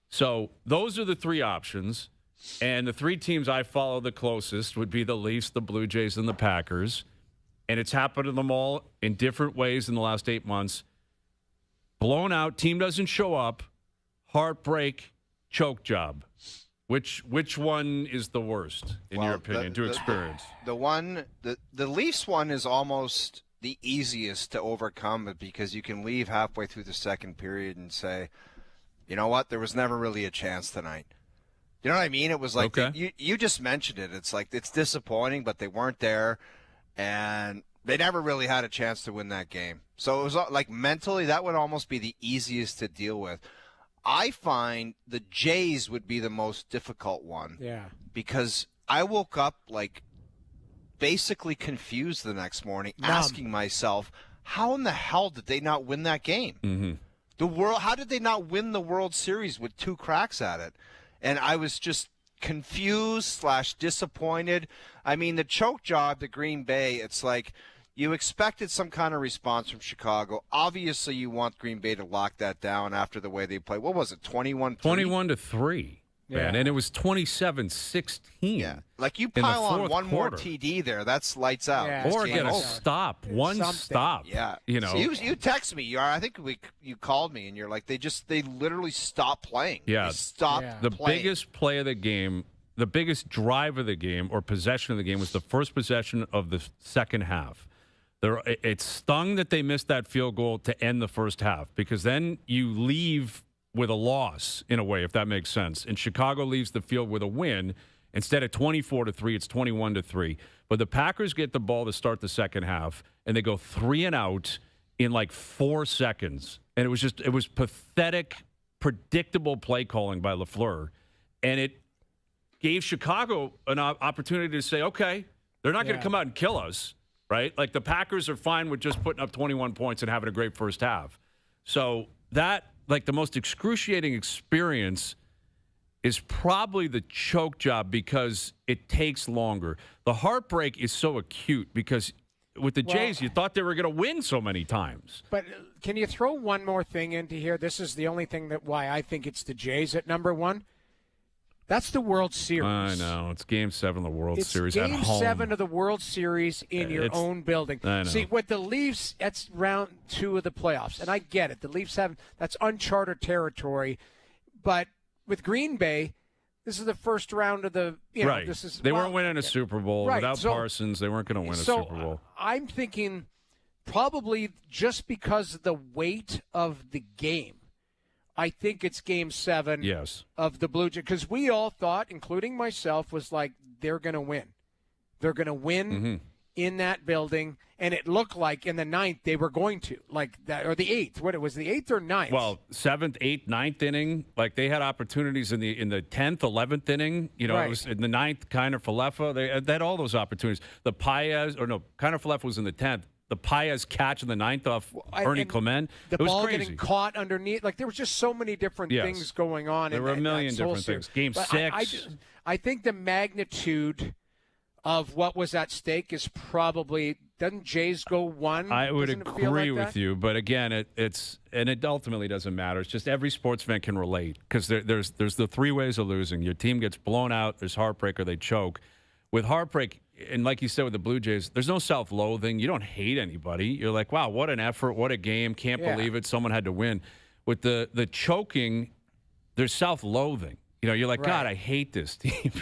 So those are the 3 options, and the 3 teams I follow the closest would be the Leafs, the Blue Jays, and the Packers, and it's happened to them all in different ways in the last 8 months. Blown out, team doesn't show up, heartbreak, choke job. Which one is the worst, in your opinion, to experience? The Leafs one is almost the easiest to overcome because you can leave halfway through the second period and say, you know what, there was never really a chance tonight. You know what I mean? It was like, you just mentioned it. It's like, it's disappointing, but they weren't there, and they never really had a chance to win that game. So it was like mentally, that would almost be the easiest to deal with. I find the Jays would be the most difficult one. Yeah. Because I woke up basically confused the next morning, asking myself, how in the hell did they not win that game? Mm-hmm. How did they not win the World Series with 2 cracks at it? And I was just confused / disappointed. I mean, the choke job to Green Bay, it's like, you expected some kind of response from Chicago. Obviously, you want Green Bay to lock that down after the way they played. What was it, 21-3? 21-3. man. And it was 27-16. Yeah. Like you pile on one more TD there, that's lights out. Yeah, or get a stop. One something. stop. Yeah. You know. So you text me. I think you called me and you're like, they literally stopped playing. Yeah. They stopped The playing. biggest play of the game, the biggest drive of the game or possession of the game was the first possession of the second half. It stung that they missed that field goal to end the first half because then you leave with a loss in a way, if that makes sense. And Chicago leaves the field with a win. Instead of 24-3, it's 21-3. But the Packers get the ball to start the second half, and they go 3 and out in like 4 seconds. And it was pathetic, predictable play calling by LaFleur. And it gave Chicago an opportunity to say, okay, they're not going to come out and kill us, right? Like the Packers are fine with just putting up 21 points and having a great first half. So that, like the most excruciating experience is probably the choke job because it takes longer. The heartbreak is so acute because with the Jays, you thought they were going to win so many times. But can you throw one more thing into here? This is the only thing why I think it's the Jays at number one. That's the World Series. I know. It's Game 7 of the World Series at home. It's Game 7 of the World Series in your own building. I know. See, with the Leafs, that's round 2 of the playoffs. And I get it. The Leafs that's uncharted territory. But with Green Bay, this is the first round of the, right. They weren't winning a yeah. Super Bowl. Right. Without Parsons, they weren't going to win a Super Bowl. I'm thinking probably just because of the weight of the game, I think it's Game 7 of the Blue Jays. Because we all thought, including myself, was like, they're going to win. They're going to win in that building. And it looked like in the 9th they were going to. Like that, or the 8th. What, it was the 8th or 9th? Well, 7th, 8th, 9th inning. Like they had opportunities in the 10th, 11th inning. You know, It was in the 9th, Kiner Falefa. They had all those opportunities. The Kiner Falefa was in the 10th. The Paez catch in the 9th off Ernie Clement. The was ball crazy. getting caught underneath. Like, there was just so many different things going on. There were a million different things. Game 6. I think the magnitude of what was at stake is probably, doesn't Jays go 1? I would agree with you. But, again, it ultimately doesn't matter. It's just every sports fan can relate because there's the 3 ways of losing. Your team gets blown out. There's heartbreak or they choke. With heartbreak, and like you said with the Blue Jays, there's no self-loathing. You don't hate anybody. You're like, wow, what an effort, what a game. Can't believe it. Someone had to win. With the choking, there's self-loathing. You know, you're like, God, I hate this team.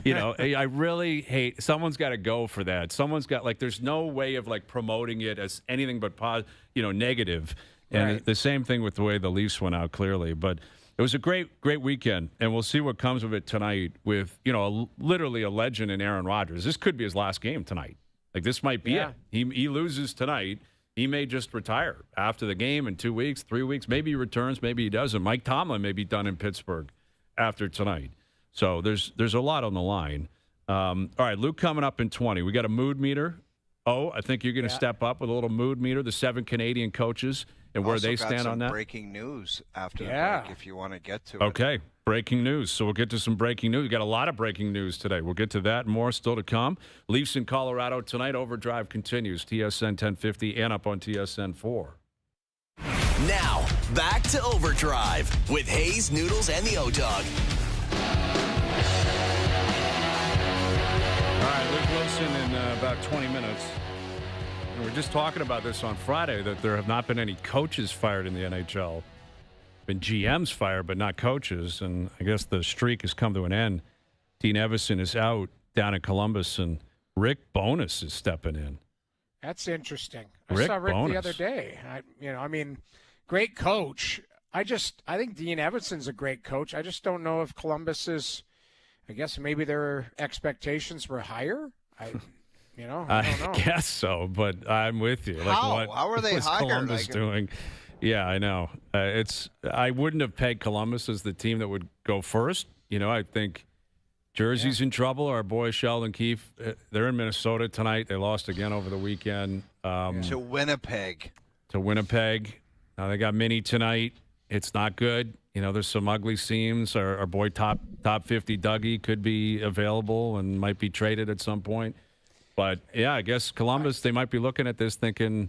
You know, I really hate. Someone's got to go for that. Someone's got, like, there's no way of, like, promoting it as anything but negative. And the same thing with the way the Leafs went out, clearly. But it was a great weekend, and we'll see what comes of it tonight with, literally a legend in Aaron Rodgers. This could be his last game tonight. Like, this might be it. He loses tonight. He may just retire after the game in 2 weeks, 3 weeks. Maybe he returns, maybe he doesn't. Mike Tomlin may be done in Pittsburgh after tonight. So there's a lot on the line. All right, Luke coming up in 20. We got a mood meter. I think you're going to step up with a little mood meter, the 7 Canadian coaches, and where they stand on that. Breaking news after the break if you want to get to it. Okay, breaking news. So we'll get to some breaking news. We got a lot of breaking news today. We'll get to that and more still to come. Leafs in Colorado tonight. OverDrive continues. TSN 1050 and up on TSN 4. Now, back to OverDrive with Hayes, Noodles, and the O-Dog. All right, Luke Wilson in about 20 minutes. And we're just talking about this on Friday, that there have not been any coaches fired in the NHL. Been GMs fired, but not coaches. And I guess the streak has come to an end. Dean Evison is out down in Columbus, and Rick Bowness is stepping in. That's interesting. I saw Rick the other day. Great coach. I think Dean Evanson's a great coach. I just don't know if Columbus is. I guess maybe their expectations were higher. I don't know. I guess so, but I'm with you. How are they what's higher? Columbus doing? Yeah, I know. I wouldn't have pegged Columbus as the team that would go first. I think Jersey's in trouble. Our boy Sheldon Keefe, they're in Minnesota tonight. They lost again over the weekend. To Winnipeg. Now they got Minnie tonight. It's not good. There's some ugly seams. Our boy top 50 Dougie could be available and might be traded at some point. But, yeah, I guess Columbus, they might be looking at this thinking,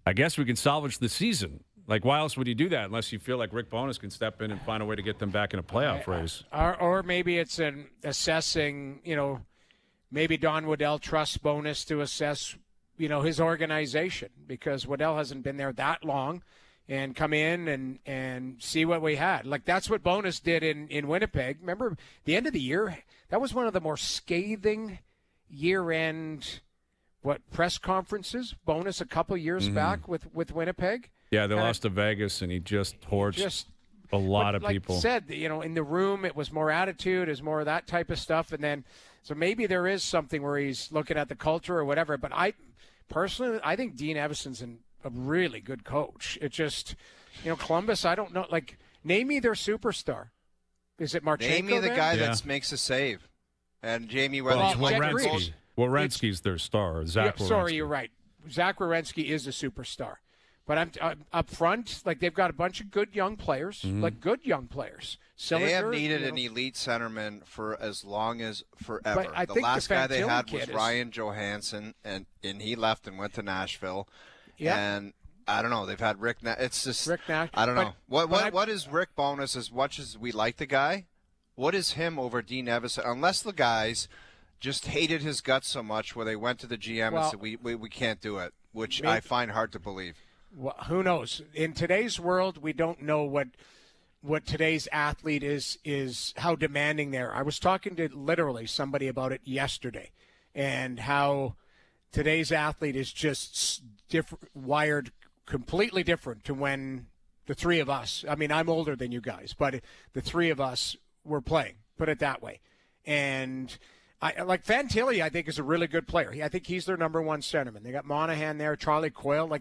I guess we can salvage the season. Like, why else would you do that unless you feel like Rick Bowness can step in and find a way to get them back in a playoff race? Or maybe it's an assessing, maybe Don Waddell trusts Bowness to assess, his organization, because Waddell hasn't been there that long, and come in and see what we had. Like, that's what Bowness did in Winnipeg. Remember, the end of the year, that was one of the more scathing year-end press conferences, Bowness a couple years back with Winnipeg. Yeah, they lost to Vegas, and he just torched a lot of people. Like said, in the room, it was more attitude, is more of that type of stuff. And then, so maybe there is something where he's looking at the culture or whatever. But I think Dean Evason's a really good coach. It just, Columbus, I don't know. Like, name me their superstar. Is it Marchenko? Name me the guy that makes a save. And Jamie Weathers. Werenski's their star. Zach Werenski. Sorry, you're right. Zach Werenski is a superstar. But I'm up front, like, they've got a bunch of good young players, Cylinder, they have needed an elite centerman for as long as forever. But I the think last the guy they had Fantilli was Ryan Johansson, and he left and went to Nashville. Yeah. And I don't know. They've had Rick Nash. It's just Rick Nash. I don't know. What is Rick Bowness, as much as we like the guy, what is him over Dean Evason? Unless the guys just hated his guts so much where they went to the GM and said, we can't do it, which I find hard to believe. Well, who knows? In today's world, we don't know what today's athlete is how demanding they are. I was talking to literally somebody about it yesterday, and how today's athlete is just wired completely different to when the three of us, I mean, I'm older than you guys, but the three of us were playing, put it that way. And Fantilli, I think, is a really good player. I think he's their number one centerman. They got Monahan there, Charlie Coyle.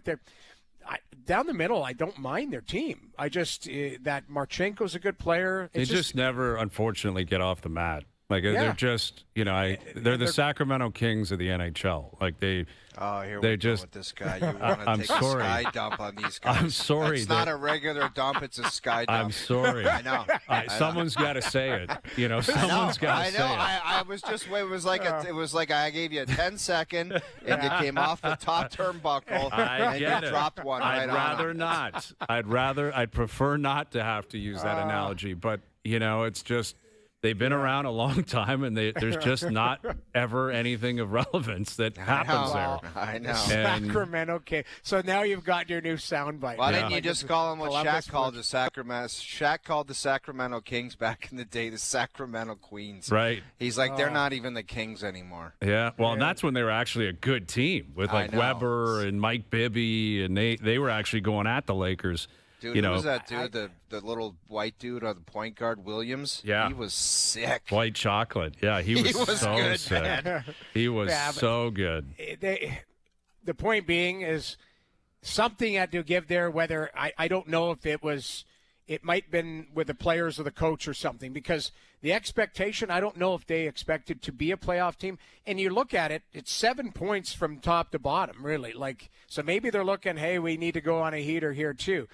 Down the middle, I don't mind their team. I just that Marchenko's a good player. They just never, unfortunately, get off the mat. They're just, they're the Sacramento Kings of the NHL. Here we go with this guy. You want to take a sky dump on these guys. I'm sorry. It's not a regular dump. It's a sky dump. I'm sorry. I know. Someone's got to say it. Someone's got to say it. I was just, it was like I gave you a 10-second, and you came off the top turnbuckle, and you dropped one right on. I'd prefer not to have to use that analogy, but, it's just, they've been around a long time, and there's just not ever anything of relevance that happens there. I know. Sacramento Kings. So now you've got your new soundbite. Why didn't you just call them what Shaq called the Sacramento? Shaq called the Sacramento Kings back in the day the Sacramento Queens. Right. He's like, they're not even the Kings anymore. Yeah. Well, and that's when they were actually a good team with Weber and Mike Bibby, and they were actually going at the Lakers. Dude, who was that dude, the little white dude on the point guard, Williams? Yeah. He was sick. White chocolate. Yeah, he was so good, sick. Man. He was so good. The point being is something had to give there, whether I don't know if it might have been with the players or the coach or something, because the expectation, I don't know if they expected to be a playoff team. And you look at it, it's 7 points from top to bottom, really. So maybe they're looking, hey, we need to go on a heater here too.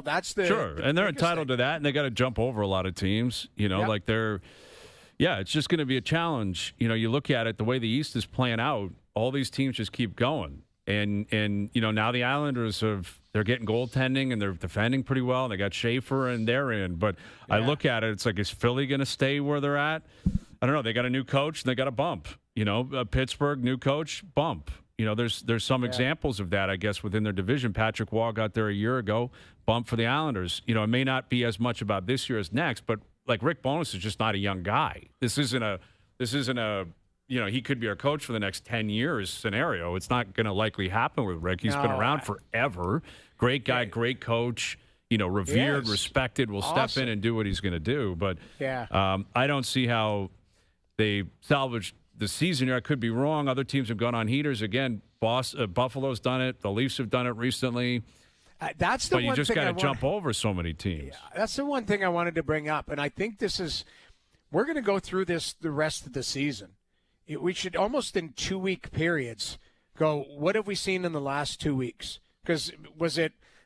That's sure, and they're entitled to that, and they got to jump over a lot of teams. It's just going to be a challenge. You look at it, the way the East is playing out, all these teams just keep going, and now the Islanders they're getting goaltending and they're defending pretty well. And they got Schaefer and they're in, but I look at it, it's like, is Philly going to stay where they're at? I don't know. They got a new coach and they got a bump. Pittsburgh, new coach, bump. There's some examples of that, I guess, within their division. Patrick Waugh got there a year ago, bump for the Islanders. It may not be as much about this year as next, but Rick Bowness is just not a young guy. This isn't a he could be our coach for the next 10 years scenario. It's not going to likely happen with Rick. He's been around forever. Great guy, great coach. Revered, respected. Will step in and do what he's going to do. But I don't see how they salvaged the season here. I could be wrong. Other teams have gone on heaters. Again, Buffalo's done it. The Leafs have done it recently. But you just got to jump over so many teams. Yeah, that's the one thing I wanted to bring up. And I think we're going to go through this the rest of the season. We should almost in 2-week periods go, what have we seen in the last 2 weeks? Because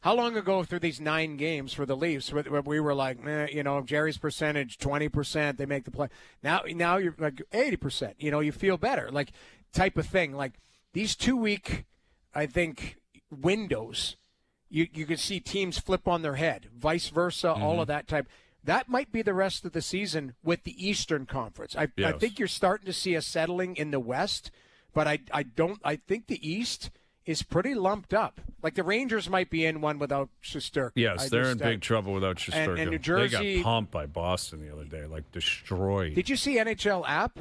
how long ago through these 9 games for the Leafs where we were like, Jerry's percentage, 20%, they make the play. Now you're like 80%, you feel better, type of thing. These 2-week, I think, windows, you could see teams flip on their head, vice versa, all of that type. That might be the rest of the season with the Eastern Conference. I think you're starting to see a settling in the West, but I think the East is pretty lumped up. Like the Rangers might be in one without Shesterkin. Yes, they're in big trouble without Shesterkin. And New Jersey, they got pumped by Boston the other day, like destroyed. Did you see NHL app?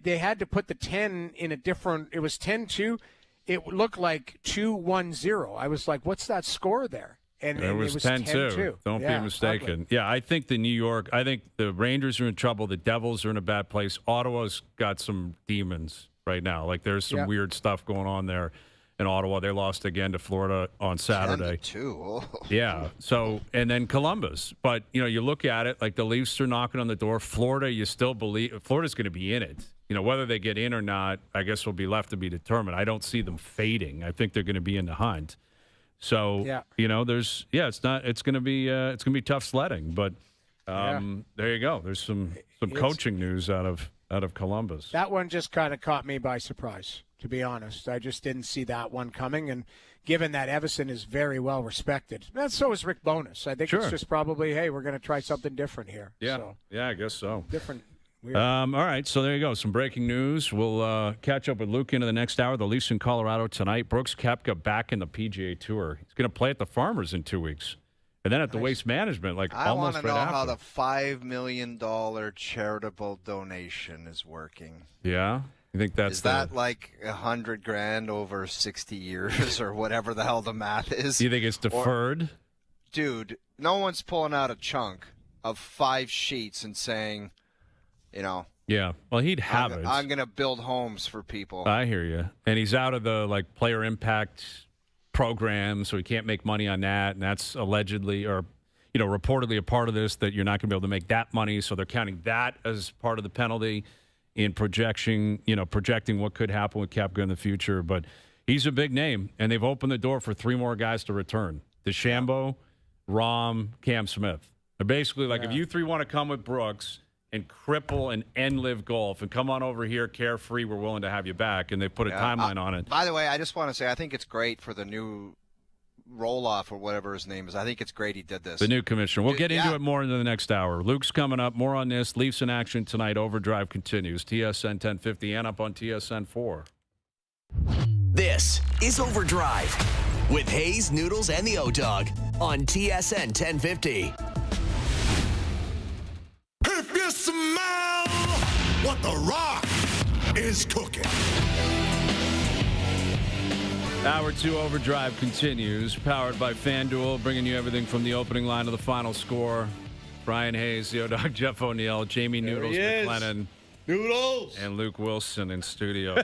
They had to put the 10 in a different. It was 10-2. It looked like 2-1-0. I was like, what's that score there? And it was 10-2. Don't be mistaken. Ugly. Yeah, I think the Rangers are in trouble. The Devils are in a bad place. Ottawa's got some demons right now. Like there's some weird stuff going on there. In Ottawa, they lost again to Florida on Saturday. 10-2. Oh. Yeah. So, and then Columbus. But, you look at it, like the Leafs are knocking on the door. Florida, you still believe Florida's going to be in it. Whether they get in or not, I guess will be left to be determined. I don't see them fading. I think they're going to be in the hunt. So, it's going to be tough sledding. But there you go. There's some coaching news out of Columbus. That one just kind of caught me by surprise. To be honest, I just didn't see that one coming. And given that Evison is very well respected, and so is Rick Bowness. I think it's just probably, hey, we're going to try something different here. Yeah, so, I guess so. Different. Weird. All right, so there you go. Some breaking news. We'll catch up with Luke into the next hour. The Leafs in Colorado tonight. Brooks Koepka back in the PGA Tour. He's going to play at the Farmers in 2 weeks. And then at the Waste Management, I want to know how the $5 million charitable donation is working. Yeah? You think that's that like $100,000 over 60 years or whatever the hell the math is? You think it's deferred? Dude, no one's pulling out a chunk of 5 sheets and saying, Yeah, well, he'd have it. I'm going to build homes for people. I hear you. And he's out of the player impact program, so he can't make money on that. And that's allegedly or reportedly a part of this, that you're not going to be able to make that money. So they're counting that as part of the penalty in projecting what could happen with Koepka in the future. But he's a big name, and they've opened the door for 3 more guys to return. DeChambeau, Rahm, Cam Smith. They're basically if you 3 want to come with Brooks and cripple and end live golf and come on over here carefree, we're willing to have you back. And they put a timeline on it. By the way, I just want to say I think it's great for the new Roloff or whatever his name is. I think it's great he did this. The new commissioner. We'll get into it more in the next hour. Luke's coming up. More on this. Leafs in action tonight. OverDrive continues. TSN 1050 and up on TSN 4. This is OverDrive with Hayes, Noodles, and the O-Dog on TSN 1050. If you smell what The Rock is cooking. Hour 2 OverDrive continues, powered by FanDuel, bringing you everything from the opening line to the final score. Brian Hayes, the O-Dog, Jeff O'Neill, Jamie Noodles McLennan, Noodles, and Luke Wilson in studio.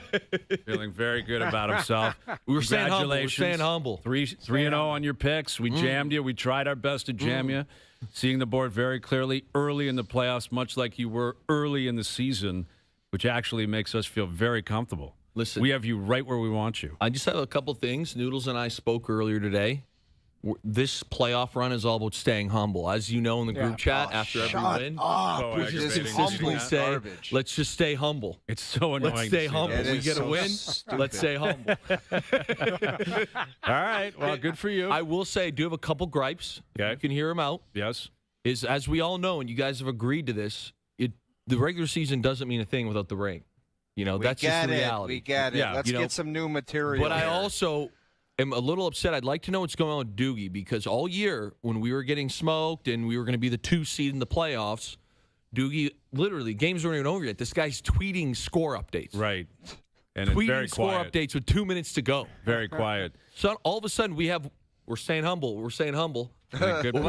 Feeling very good about himself. We're staying humble. We're staying humble. 3-0 on your picks. We jammed you. We tried our best to jam you. Seeing the board very clearly early in the playoffs, much like you were early in the season, which actually makes us feel very comfortable. Listen, we have you right where we want you. I just have a couple things. Noodles and I spoke earlier today. This playoff run is all about staying humble. As you know in the group chat, after every win, we just consistently say, let's just stay humble. It's so annoying. Let's stay humble. We get a win, let's stay humble. All right. Well, good for you. I will say I do have a couple gripes. Okay. You can hear them out. Yes. Is, as we all know, and you guys have agreed to this, the regular season doesn't mean a thing without the ring. That's just the reality. We get it. Yeah, let's get some new material. But I also am a little upset. I'd like to know what's going on with Doogie, because all year when we were getting smoked and we were going to be the 2 seed in the playoffs, Doogie, literally, games weren't even over yet. This guy's tweeting score updates. Right. And tweeting it's very score quiet. Updates with 2 minutes to go. Very quiet. So all of a sudden we're staying humble. We're staying humble. We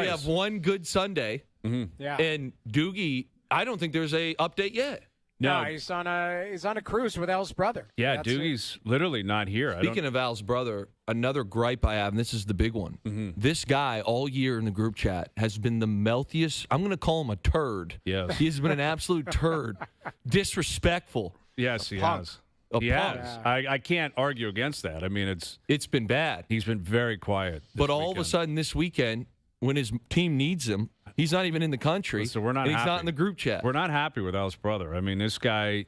have one good Sunday. Mm-hmm. Yeah. And Doogie, I don't think there's a update yet. No, he's on a cruise with Al's brother. Yeah, that's Doogie's literally not here. Speaking of Al's brother, another gripe I have, and this is the big one. Mm-hmm. This guy all year in the group chat has been the meltiest. I'm going to call him a turd. Yes. He has been an absolute turd. Disrespectful. Yes, he has. He has. I can't argue against that. I mean, it's been bad. He's been very quiet. But all of a sudden this weekend, when his team needs him, he's not even in the country. So we're not and happy. He's not in the group chat. We're not happy with Al's brother. I mean, this guy,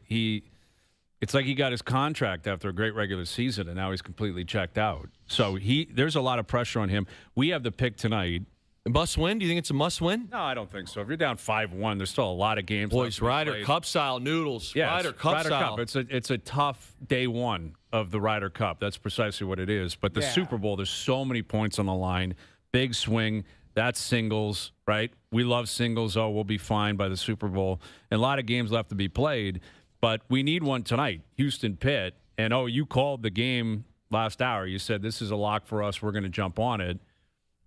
It's like he got his contract after a great regular season, and now he's completely checked out. So there's a lot of pressure on him. We have the pick tonight. A must win? Do you think it's a must win? No, I don't think so. If you're down 5-1, there's still a lot of games. Boys, Ryder Cup style Noodles. Yeah, Ryder Cup style. It's a tough day one of the Ryder Cup. That's precisely what it is. But the Super Bowl, there's so many points on the line. Big swing. That's singles, right? We love singles. Oh, we'll be fine by the Super Bowl. And a lot of games left to be played. But we need one tonight. Houston Pitt. And, you called the game last hour. You said this is a lock for us. We're going to jump on it.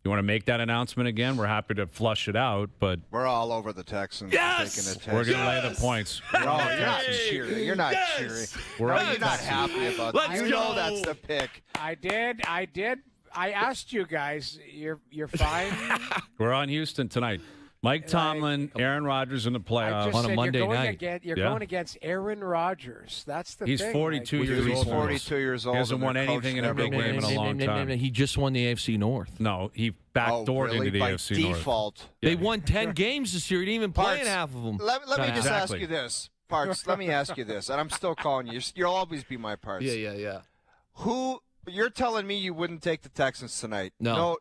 You want to make that announcement again? We're happy to flush it out, but we're all over the Texans. Yes, we're going to lay the points. You're not cheering. You're not cheering. You're not happy about that. You know that's the pick. I did. I asked you guys. You're fine. We're on Houston tonight. Mike Tomlin, Aaron Rodgers in the playoffs on a Monday night. You're going against Aaron Rodgers. That's the thing. He's 42 years old. He's 42 years old. He hasn't won anything in a big game in a long time. He just won the AFC North. No, he backdoored into the AFC North. Default. They won 10 games this year. He didn't even play in half of them. Let me just ask you this, Parks. Let me ask you this, and I'm still calling you. You'll always be my Parks. Yeah. Who? You're telling me you wouldn't take the Texans tonight? No.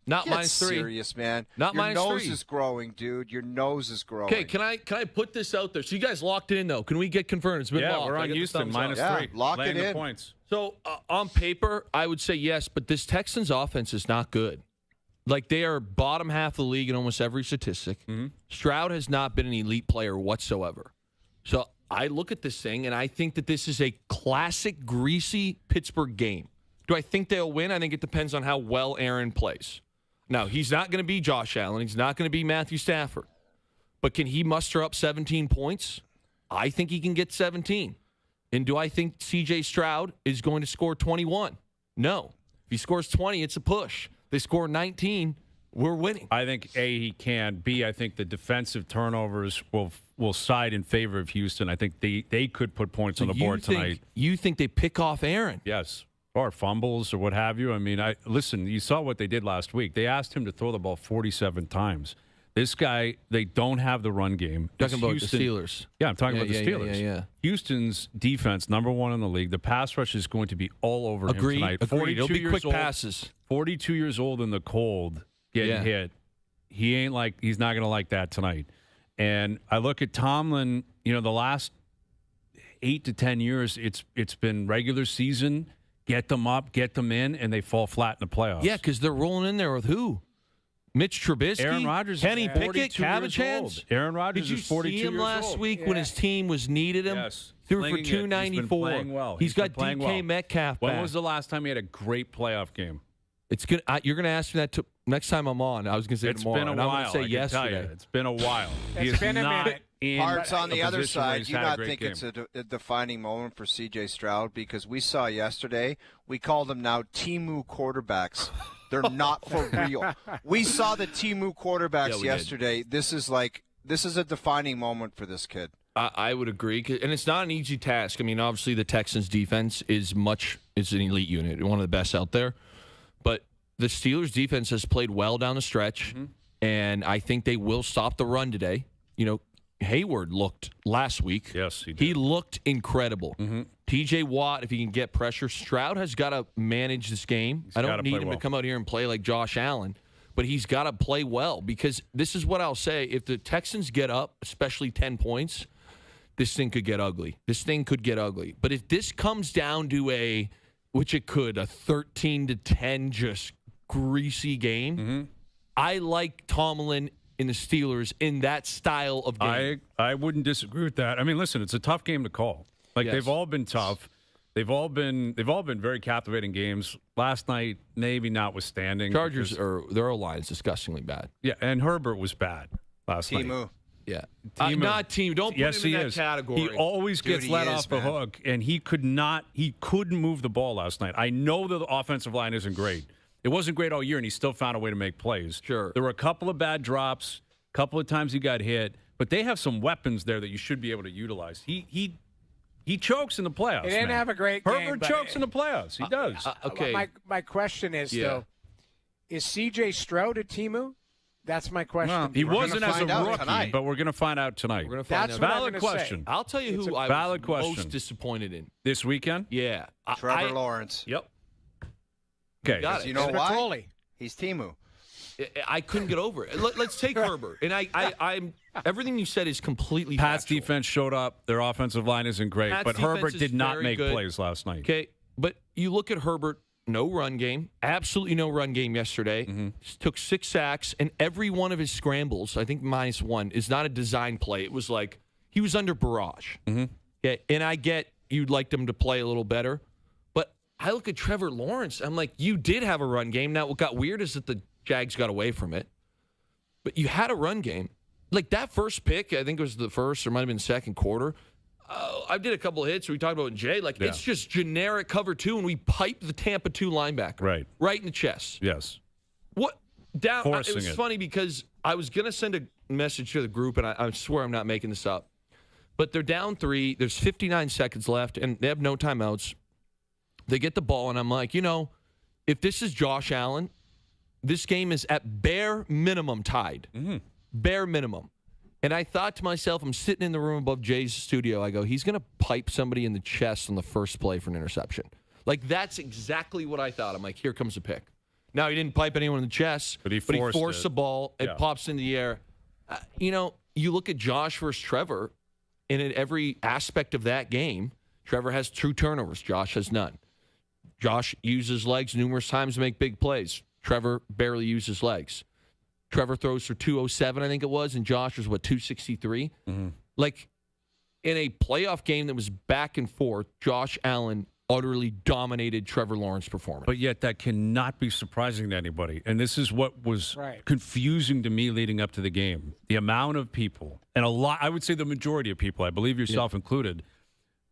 Not Get -3. serious, man. Not Your -3. nose is growing, dude. Your nose is growing. Okay, can I put this out there? So you guys locked in, though. Can we get confirmed? It's been locked. We're on Houston, -3. Yeah, lock Laying it the in. points. So on paper, I would say yes, but this Texans offense is not good. Like, they are bottom half of the league in almost every statistic. Mm-hmm. Stroud has not been an elite player whatsoever. So I look at this thing, and I think that this is a classic greasy Pittsburgh game. Do I think they'll win? I think it depends on how well Aaron plays. Now, he's not going to be Josh Allen. He's not going to be Matthew Stafford. But can he muster up 17 points? I think he can get 17. And do I think C.J. Stroud is going to score 21? No. If he scores 20, it's a push. If they score 19, we're winning. I think, A, he can. B, I think the defensive turnovers will side in favor of Houston. I think they could put points on the board tonight. You think they pick off Aaron? Yes. Or fumbles or what have you. I mean, listen, you saw what they did last week. They asked him to throw the ball 47 times. This guy, they don't have the run game. Talking about the Steelers. Yeah, I'm talking about the Steelers. Yeah. Houston's defense, #1 in the league. The pass rush is going to be all over him tonight. Agreed. It'll be quick passes. 42 years old in the cold, getting hit. He's not going to like that tonight. And I look at Tomlin, the last 8 to 10 years, it's been regular season, get them up, get them in, and they fall flat in the playoffs. Yeah, because they're rolling in there with who? Mitch Trubisky, Aaron Rodgers, Kenny Pickett, Cabbage Hands. Aaron Rodgers is 42 years old. Did you see him last week when his team needed him? Yes. Threw for 294. He's got DK Metcalf back. When was the last time he had a great playoff game? It's good. You're going to ask me that next time I'm on. I was going to say tomorrow. It's been a while. I'm going to say yesterday. It's been a while. It's been a minute. Parts on the other side, you not think it's a defining moment for C.J. Stroud? Because we saw yesterday, we call them now Temu quarterbacks. They're not for real. We saw the Temu quarterbacks yesterday. Did. This is a defining moment for this kid. I would agree, and it's not an easy task. I mean, obviously the Texans' defense is an elite unit, one of the best out there. But the Steelers' defense has played well down the stretch, and I think they will stop the run today. Hayward looked last week. Yes, he did. He looked incredible. T.J. Watt, if he can get pressure. Stroud has got to manage this game. I don't need him to come out here and play like Josh Allen, but he's got to play well, because this is what I'll say. If the Texans get up, especially 10 points, this thing could get ugly. But if this comes down to which it could, a 13-10 just greasy game, I like Tomlin in the Steelers in that style of game. I wouldn't disagree with that. I mean, listen, it's a tough game to call. They've all been tough. They've all been very captivating games. Last night, maybe notwithstanding. Chargers their O-line is disgustingly bad. Yeah, and Herbert was bad last night. Yeah. Not Temu. Don't put him in that category. He always gets let off the hook, and he couldn't move the ball last night. I know that the offensive line isn't great. It wasn't great all year, and he still found a way to make plays. Sure. There were a couple of bad drops, a couple of times he got hit, but they have some weapons there that you should be able to utilize. He chokes in the playoffs. He didn't have a great game. Herbert chokes in the playoffs. He does. Okay. My question is, though, is C.J. Stroud a Temu? That's my question. Well, he wasn't as a find out rookie, tonight. but we're going to find out tonight. We're going to find That's out. what I'm Valid gonna question. say. I'll tell you It's who a I valid was question. most disappointed in. This weekend? Yeah. Trevor Lawrence. Yep. Okay. Got it. You know why? Petroli. He's Timu. I couldn't get over it. Let's take Herbert. And I'm everything you said is completely Pat's factual. defense showed up. Their offensive line isn't great, Pat's but defense Herbert is did not very make good. plays last night. Okay, but you look at Herbert, no run game, absolutely no run game yesterday. Took 6 sacks, and every one of his scrambles, I think -1, is not a design play. It was like he was under barrage. Okay, and I get you'd like them to play a little better, but I look at Trevor Lawrence, I'm like, you did have a run game. Now, what got weird is that the Jags got away from it, but you had a run game. Like that first pick, I think it was the first or might have been second quarter. I did a couple of hits. We talked about Jay. Like it's just generic cover 2, and we piped the Tampa 2 linebacker right in the chest. Yes. What down? Forcing It was it. funny because I was gonna send a message to the group, and I swear I'm not making this up. But they're down 3. There's 59 seconds left, and they have no timeouts. They get the ball, and I'm like, if this is Josh Allen, this game is at bare minimum tied. Bare minimum. And I thought to myself, I'm sitting in the room above Jay's studio. I go, he's going to pipe somebody in the chest on the first play for an interception. Like, that's exactly what I thought. I'm like, here comes a pick. Now, he didn't pipe anyone in the chest, But he forced the ball. It pops into the air. You look at Josh versus Trevor, and in every aspect of that game, Trevor has 2 turnovers. Josh has none. Josh uses legs numerous times to make big plays. Trevor barely uses legs. Trevor throws for 207, I think it was, and Josh was, 263? Like, in a playoff game that was back and forth, Josh Allen utterly dominated Trevor Lawrence's performance. But yet that cannot be surprising to anybody. And this is what was confusing to me leading up to the game. The amount of people, and a lot, I would say the majority of people, I believe yourself included,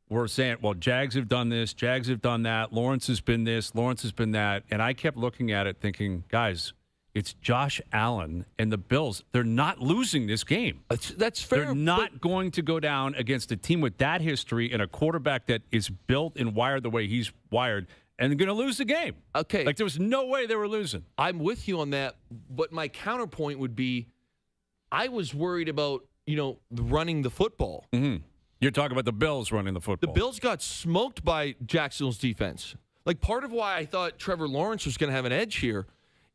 were saying, well, Jags have done this, Jags have done that, Lawrence has been this, Lawrence has been that. And I kept looking at it thinking, guys, it's Josh Allen and the Bills. They're not losing this game. That's fair. They're not going to go down against a team with that history and a quarterback that is built and wired the way he's wired and they're going to lose the game. Okay. Like there was no way they were losing. I'm with you on that, but my counterpoint would be I was worried about, running the football. You're talking about the Bills running the The football. Bills got smoked by Jacksonville's defense. Like part of why I thought Trevor Lawrence was going to have an edge here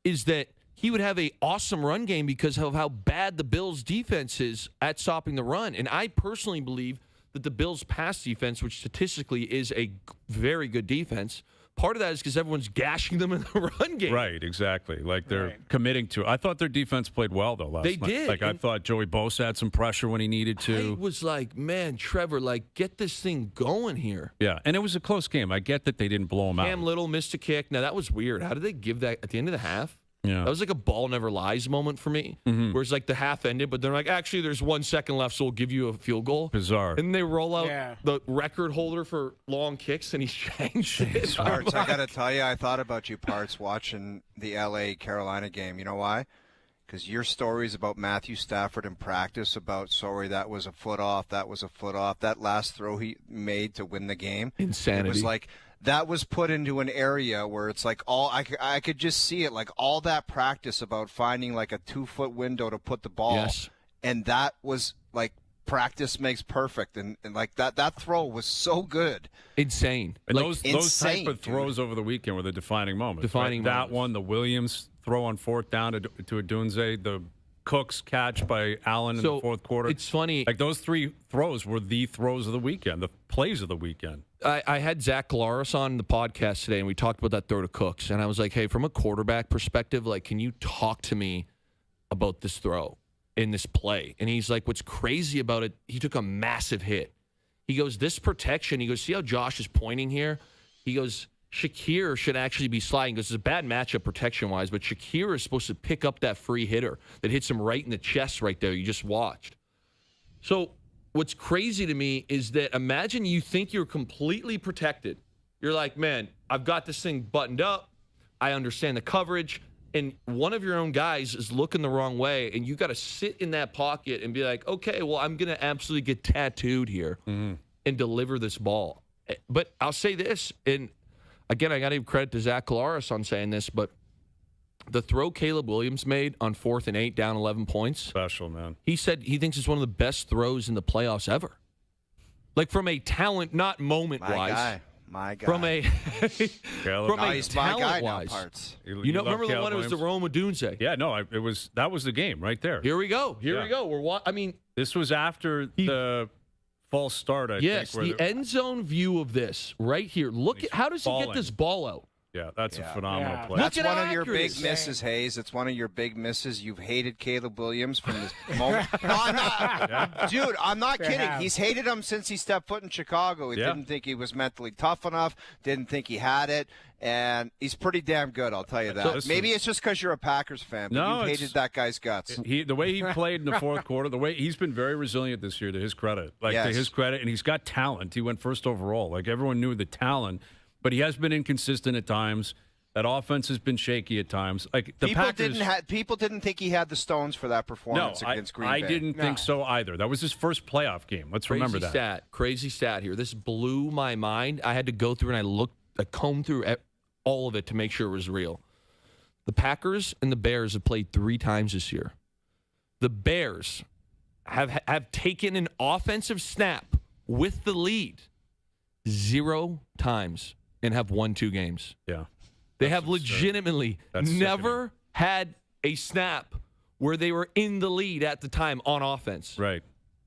is that he would have an awesome run game because of how bad the Bills' defense is at stopping the run. And I personally believe that the Bills' pass defense, which statistically is a very good defense, part of that is because everyone's gashing them in the run game. Right, exactly. Like they're committing to it. I thought their defense played well, though, last night. They did. Like I thought Joey Bosa had some pressure when he needed to. I was like, man, Trevor, get this thing going here. Yeah, and it was a close game. I get that they didn't blow him out. Cam Little missed a kick. Now, that was weird. How did they give that at the end of the half? Yeah. That was like a ball never lies moment for me, where it's like the half ended, but they're like, actually, there's 1 second left, so we'll give you a field goal. Bizarre. And they roll out the record holder for long kicks, and he's changed it. Parts, I got to tell you, I thought about you, Parts, watching the L.A.-Carolina game. You know why? Because your stories about Matthew Stafford in practice about, that was a foot off, that was a foot off, that last throw he made to win the game. Insanity. It was like that was put into an area where it's like I could just see it, like all that practice about finding like a 2-foot window to put the ball. Yes. And that was like practice makes perfect. And like that throw was so good. Insane. And Like, those insane, type of throws over the weekend were the defining moments. Defining That moments. one, the Williams throw on 4th down to Adunze, the Cooks catch by Allen in the 4th quarter. It's funny. Like those 3 throws were the throws of the weekend, the plays of the weekend. I had Zach Galaris on the podcast today, and we talked about that throw to Cooks. And I was like, hey, from a quarterback perspective, can you talk to me about this throw in this play? And he's like, what's crazy about it, he took a massive hit. He goes, this protection, he goes, see how Josh is pointing here? He goes, Shakir should actually be sliding. He goes, it's a bad matchup protection-wise, but Shakir is supposed to pick up that free hitter that hits him right in the chest right there. You just watched. So what's crazy to me is that imagine you think you're completely protected. You're like, man, I've got this thing buttoned up. I understand the coverage. And one of your own guys is looking the wrong way, and you got to sit in that pocket and be like, okay, well, I'm going to absolutely get tattooed here and deliver this ball. But I'll say this, and again, I got to give credit to Zach Galaris on saying this, but The throw Caleb Williams made on 4th and 8, down 11 points. Special, man. He said he thinks it's one of the best throws in the playoffs ever. Like from a talent, not moment-wise. My guy. From a He's my guy now, talent-wise. Parts. You know, remember the one? It was the Roma Dunze. Yeah, no, that was the game right there. Here we go. Here we go. This was after the false start. I yes, think. The end zone view of this right here. Look at how does he get this ball out? Yeah, that's a phenomenal play. That's Look at one of your big accuracy. misses, Hayes. It's one of your big misses. You've hated Caleb Williams from this moment. No, I'm not. Dude, I'm not kidding. He's hated him since he stepped foot in Chicago. He didn't think he was mentally tough enough, didn't think he had it, and he's pretty damn good, I'll tell you that. Maybe it's just because you're a Packers fan, but you've hated that guy's guts. The way he played in the fourth quarter, the way he's been very resilient this year, to his credit. To his credit, and he's got talent. He went first overall. Like, everyone knew the talent, but he has been inconsistent at times. That offense has been shaky at times. Like the Packers, people didn't think he had the stones for that performance against Green Bay. I didn't think so either. That was his first playoff game. Let's remember that. Crazy stat here. This blew my mind. I had to go through and I combed through all of it to make sure it was real. The Packers and the Bears have played 3 times this year. The Bears have taken an offensive snap with the lead 0 times and have won 2 games. Yeah. They have legitimately never had a snap where they were in the lead at the time on offense. Right.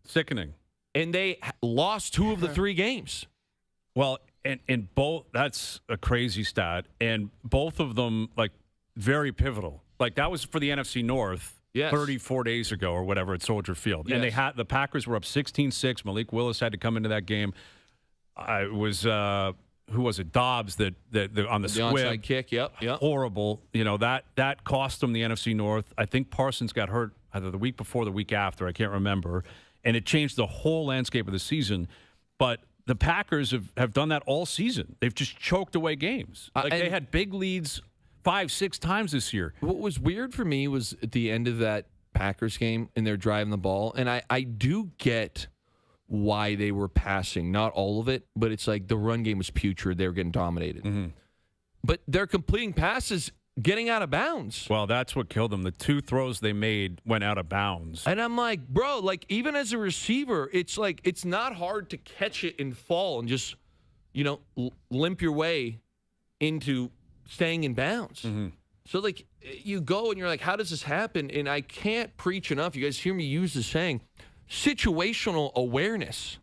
Sickening. And they lost 2 of the 3 games. Well, and both, that's a crazy stat. And both of them, like, very pivotal. Like, that was for the NFC North 34 days ago or whatever at Soldier Field. Yes. And the Packers were up 16-6. Malik Willis had to come into that game. It was... who was it? Dobbs that on the squib. Onside kick, yep. Horrible. You know, that cost them the NFC North. I think Parsons got hurt either the week before or the week after. I can't remember. And it changed the whole landscape of the season. But the Packers have done that all season. They've just choked away games. They had big leads 5-6 times this year. What was weird for me was at the end of that Packers game, and they're driving the ball. And I do get why they were passing. Not all of it, but it's like the run game was putrid. They were getting dominated. Mm-hmm. But they're completing passes getting out of bounds. Well, that's what killed them. The 2 throws they made went out of bounds. And I'm like, bro, like, even as a receiver, it's like it's not hard to catch it and fall and just, limp your way into staying in bounds. Mm-hmm. So, like, you go and you're like, how does this happen? And I can't preach enough. You guys hear me use the saying, situational awareness.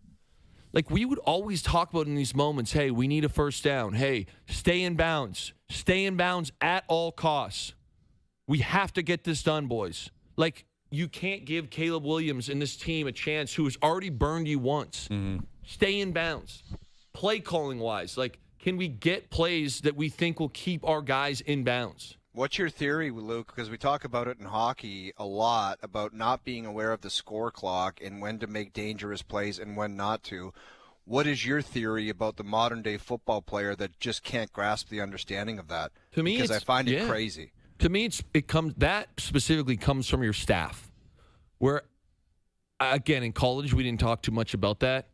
Like, we would always talk about in these moments, hey, we need a first down. Hey, stay in bounds. Stay in bounds at all costs. We have to get this done, boys. Like, you can't give Caleb Williams and this team a chance who has already burned you once. Mm-hmm. Stay in bounds. Play calling wise, like, can we get plays that we think will keep our guys in bounds? What's your theory, Luke? Because we talk about it in hockey a lot, about not being aware of the score clock and when to make dangerous plays and when not to. What is your theory about the modern-day football player that just can't grasp the understanding of that? To me, because I find it crazy. To me, that specifically comes from your staff. Where, again, in college, we didn't talk too much about that.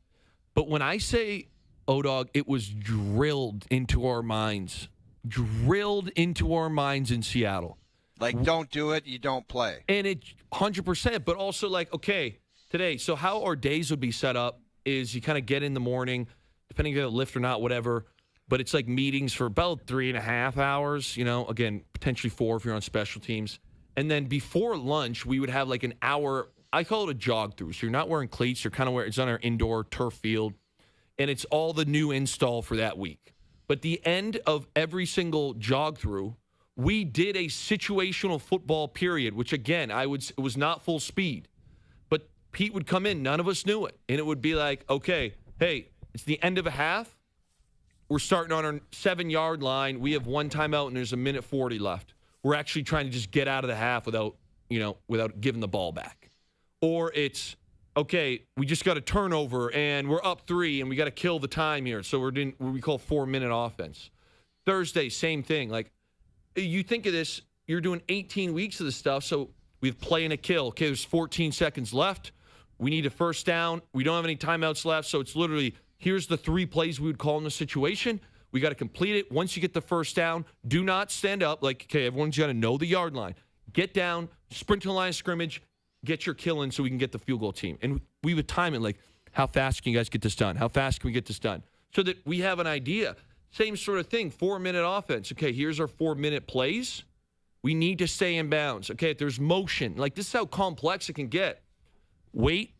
But when I say, O-Dog, it was drilled into our minds. Drilled into our minds in Seattle. Like, don't do it, you don't play. And it 100%, but also like, okay, today, so how our days would be set up is you kind of get in the morning, depending if you have a lift or not, whatever, but it's like meetings for about 3.5 hours, again, potentially 4 if you're on special teams. And then before lunch, we would have like an hour, I call it a jog through. So you're not wearing cleats, you're kind of it's on our indoor turf field, and it's all the new install for that week. But the end of every single jog through, we did a situational football period, which again, it was not full speed. But Pete would come in, none of us knew it. And it would be like, okay, hey, it's the end of a half. We're starting on our 7-yard line. We have 1 timeout and there's 1:40 left. We're actually trying to just get out of the half without giving the ball back. Or it's, okay, we just got a turnover and we're up 3 and we got to kill the time here. So we're doing what we call 4-minute offense. Thursday, same thing. Like, you think of this, you're doing 18 weeks of this stuff. So we have play and a kill. Okay, there's 14 seconds left. We need a first down. We don't have any timeouts left. So it's literally, here's the 3 plays we would call in the situation. We got to complete it. Once you get the first down, do not stand up. Like, okay, everyone's got to know the yard line. Get down, sprint to the line of scrimmage, get your kill in so we can get the field goal team. And we would time it like, how fast can you guys get this done? How fast can we get this done? So that we have an idea. Same sort of thing, 4-minute offense. Okay, here's our 4-minute plays. We need to stay in bounds. Okay, if there's motion, like this is how complex it can get. Wait,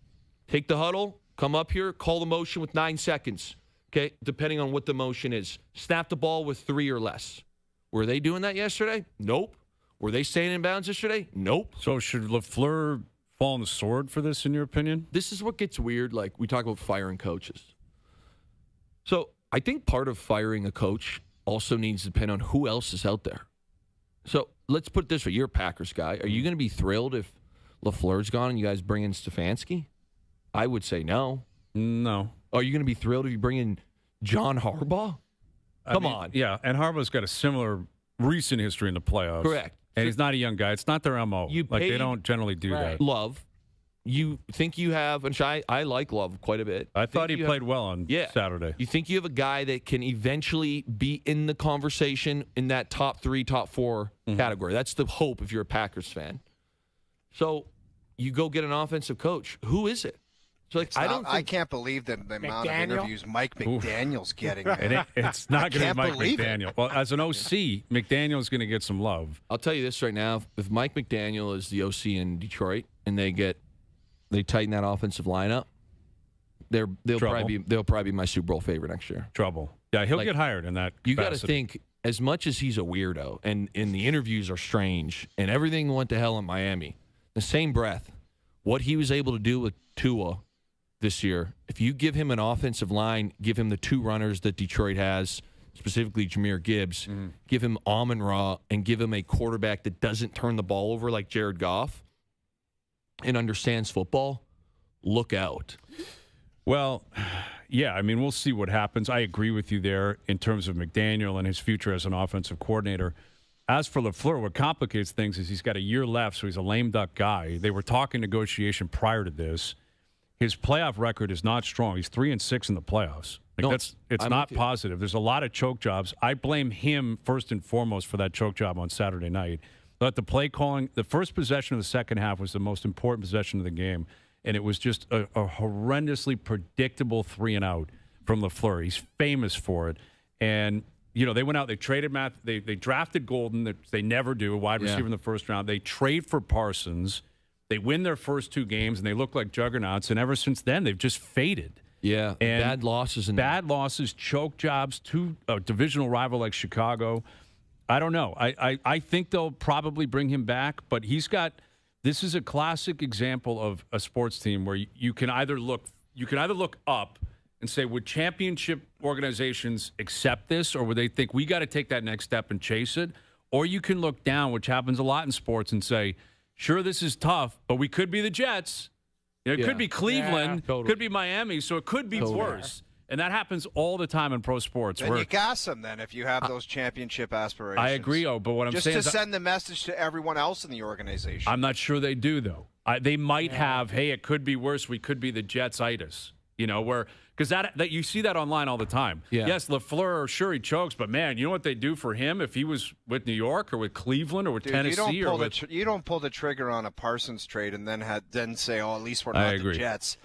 take the huddle, come up here, call the motion with 9 seconds. Okay, depending on what the motion is. Snap the ball with 3 or less. Were they doing that yesterday? Nope. Were they staying in bounds yesterday? Nope. So should LaFleur fall on the sword for this, in your opinion? This is what gets weird. Like, we talk about firing coaches. So I think part of firing a coach also needs to depend on who else is out there. So let's put it this way. You're a Packers guy. Are you going to be thrilled if LaFleur's gone and you guys bring in Stefanski? I would say no. No. Are you going to be thrilled if you bring in John Harbaugh? Come on. Yeah, and Harbaugh's got a similar recent history in the playoffs. Correct. And he's not a young guy. It's not their MO. They don't generally do that. Love. You think you have, and I like Love quite a bit. I thought he played well on Saturday. You think you have a guy that can eventually be in the conversation in that top 3, top 4 category. That's the hope if you're a Packers fan. So you go get an offensive coach. Who is it? So like, I can't believe the amount of interviews Mike McDaniel's getting. It's not going to be Mike McDaniel. Well, as an OC, McDaniel's going to get some love. I'll tell you this right now. If Mike McDaniel is the OC in Detroit and they tighten that offensive lineup, they'll probably be my Super Bowl favorite next year. Trouble. Yeah, he'll get hired in that capacity. You got to think, as much as he's a weirdo and the interviews are strange and everything went to hell in Miami, the same breath, what he was able to do with Tua this year, if you give him an offensive line, give him the 2 runners that Detroit has, specifically Jahmyr Gibbs, give him Amon-Ra, and give him a quarterback that doesn't turn the ball over like Jared Goff and understands football, look out. Well, yeah, I mean, we'll see what happens. I agree with you there in terms of McDaniel and his future as an offensive coordinator. As for LaFleur, what complicates things is he's got a year left, so he's a lame duck guy. They were talking negotiation prior to this. His playoff record is not strong. He's 3-6 in the playoffs. It's not positive. There's a lot of choke jobs. I blame him first and foremost for that choke job on Saturday night. But the play calling, the first possession of the second half was the most important possession of the game, and it was just a horrendously predictable 3-and-out from LaFleur. He's famous for it. And, you know, they went out, they traded Matt, they drafted Golden, they never do, a wide receiver in the first round. They trade for Parsons. They win their first 2 games, and they look like juggernauts. And ever since then, they've just faded. Yeah, and bad losses. Bad losses, choke jobs, to a divisional rival like Chicago. I don't know. I think they'll probably bring him back, but he's got – this is a classic example of a sports team where you can either look up and say, would championship organizations accept this, or would they think we got to take that next step and chase it? Or you can look down, which happens a lot in sports, and say – sure, this is tough, but we could be the Jets. It could be Cleveland, could be Miami, so it could be worse. And that happens all the time in pro sports. Then you gas them then if you have those championship aspirations. I agree, but what I'm saying is... Just to send the message to everyone else in the organization. I'm not sure they do, though. They might have, hey, it could be worse. We could be the Jets-itis. You know, where... Because that you see that online all the time. Yeah. Yes, LaFleur, sure, he chokes, but, man, you know what they do for him if he was with New York or with Cleveland or with Tennessee? You don't pull the trigger on a Parsons trade and then say, oh, at least we're not the Jets.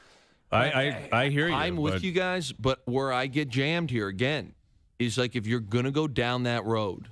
I hear you. I'm with you guys, but where I get jammed here, again, is like if you're going to go down that road,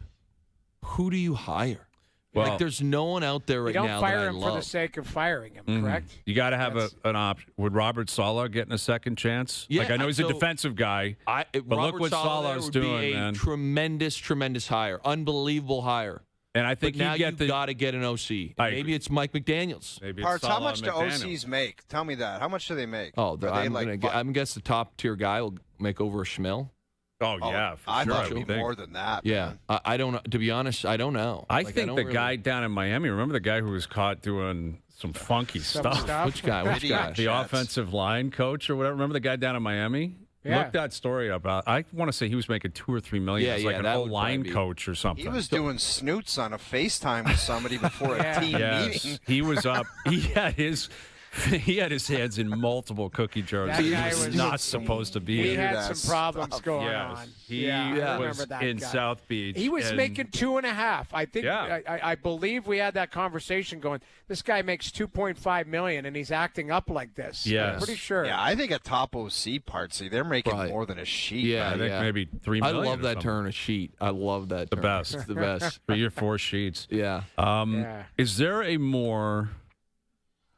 who do you hire? Well, like, there's no one out there right now that I love. You don't fire him for the sake of firing him, correct? You got to have an option. Would Robert Saleh getting a second chance? Yeah, like, I know he's a defensive guy, but look what Saleh's doing, man. Tremendous hire. Unbelievable hire. And I think now you've got to get an OC. Maybe it's Mike McDaniels. Maybe Parts, how much do OCs make? Tell me that. How much do they make? Oh, I'm guess the top tier guy will make over a schmil. Oh, yeah, for I sure. thought it would be more than that. Yeah, I don't know. To be honest, I don't know. I think the guy down in Miami, remember the guy who was caught doing some funky stuff? Which guy? The offensive line coach or whatever. Remember the guy down in Miami? Yeah. Look that story up. I want to say he was making $2 or $3 million as like an old line coach or something. He was doing snoots on a FaceTime with somebody before a team meeting. He was up. He had his He had his hands in multiple cookie jars. That He guy was was- not supposed to be We here. had some problems going Yes. on. He I remember was that in guy. South Beach. He was and- making 2.5. I think. Yeah. I believe we had that conversation going. This guy makes $2.5 million, and he's acting up like this. Yes. I'm pretty sure. Yeah, I think a top OC partsy, they're making Right. more than a sheet. Yeah, I think yeah. maybe $3 I million. love or that something. turn a sheet. I love that. The term. best. It's the best. 3 or 4 sheets. Yeah. Yeah. Is there a more,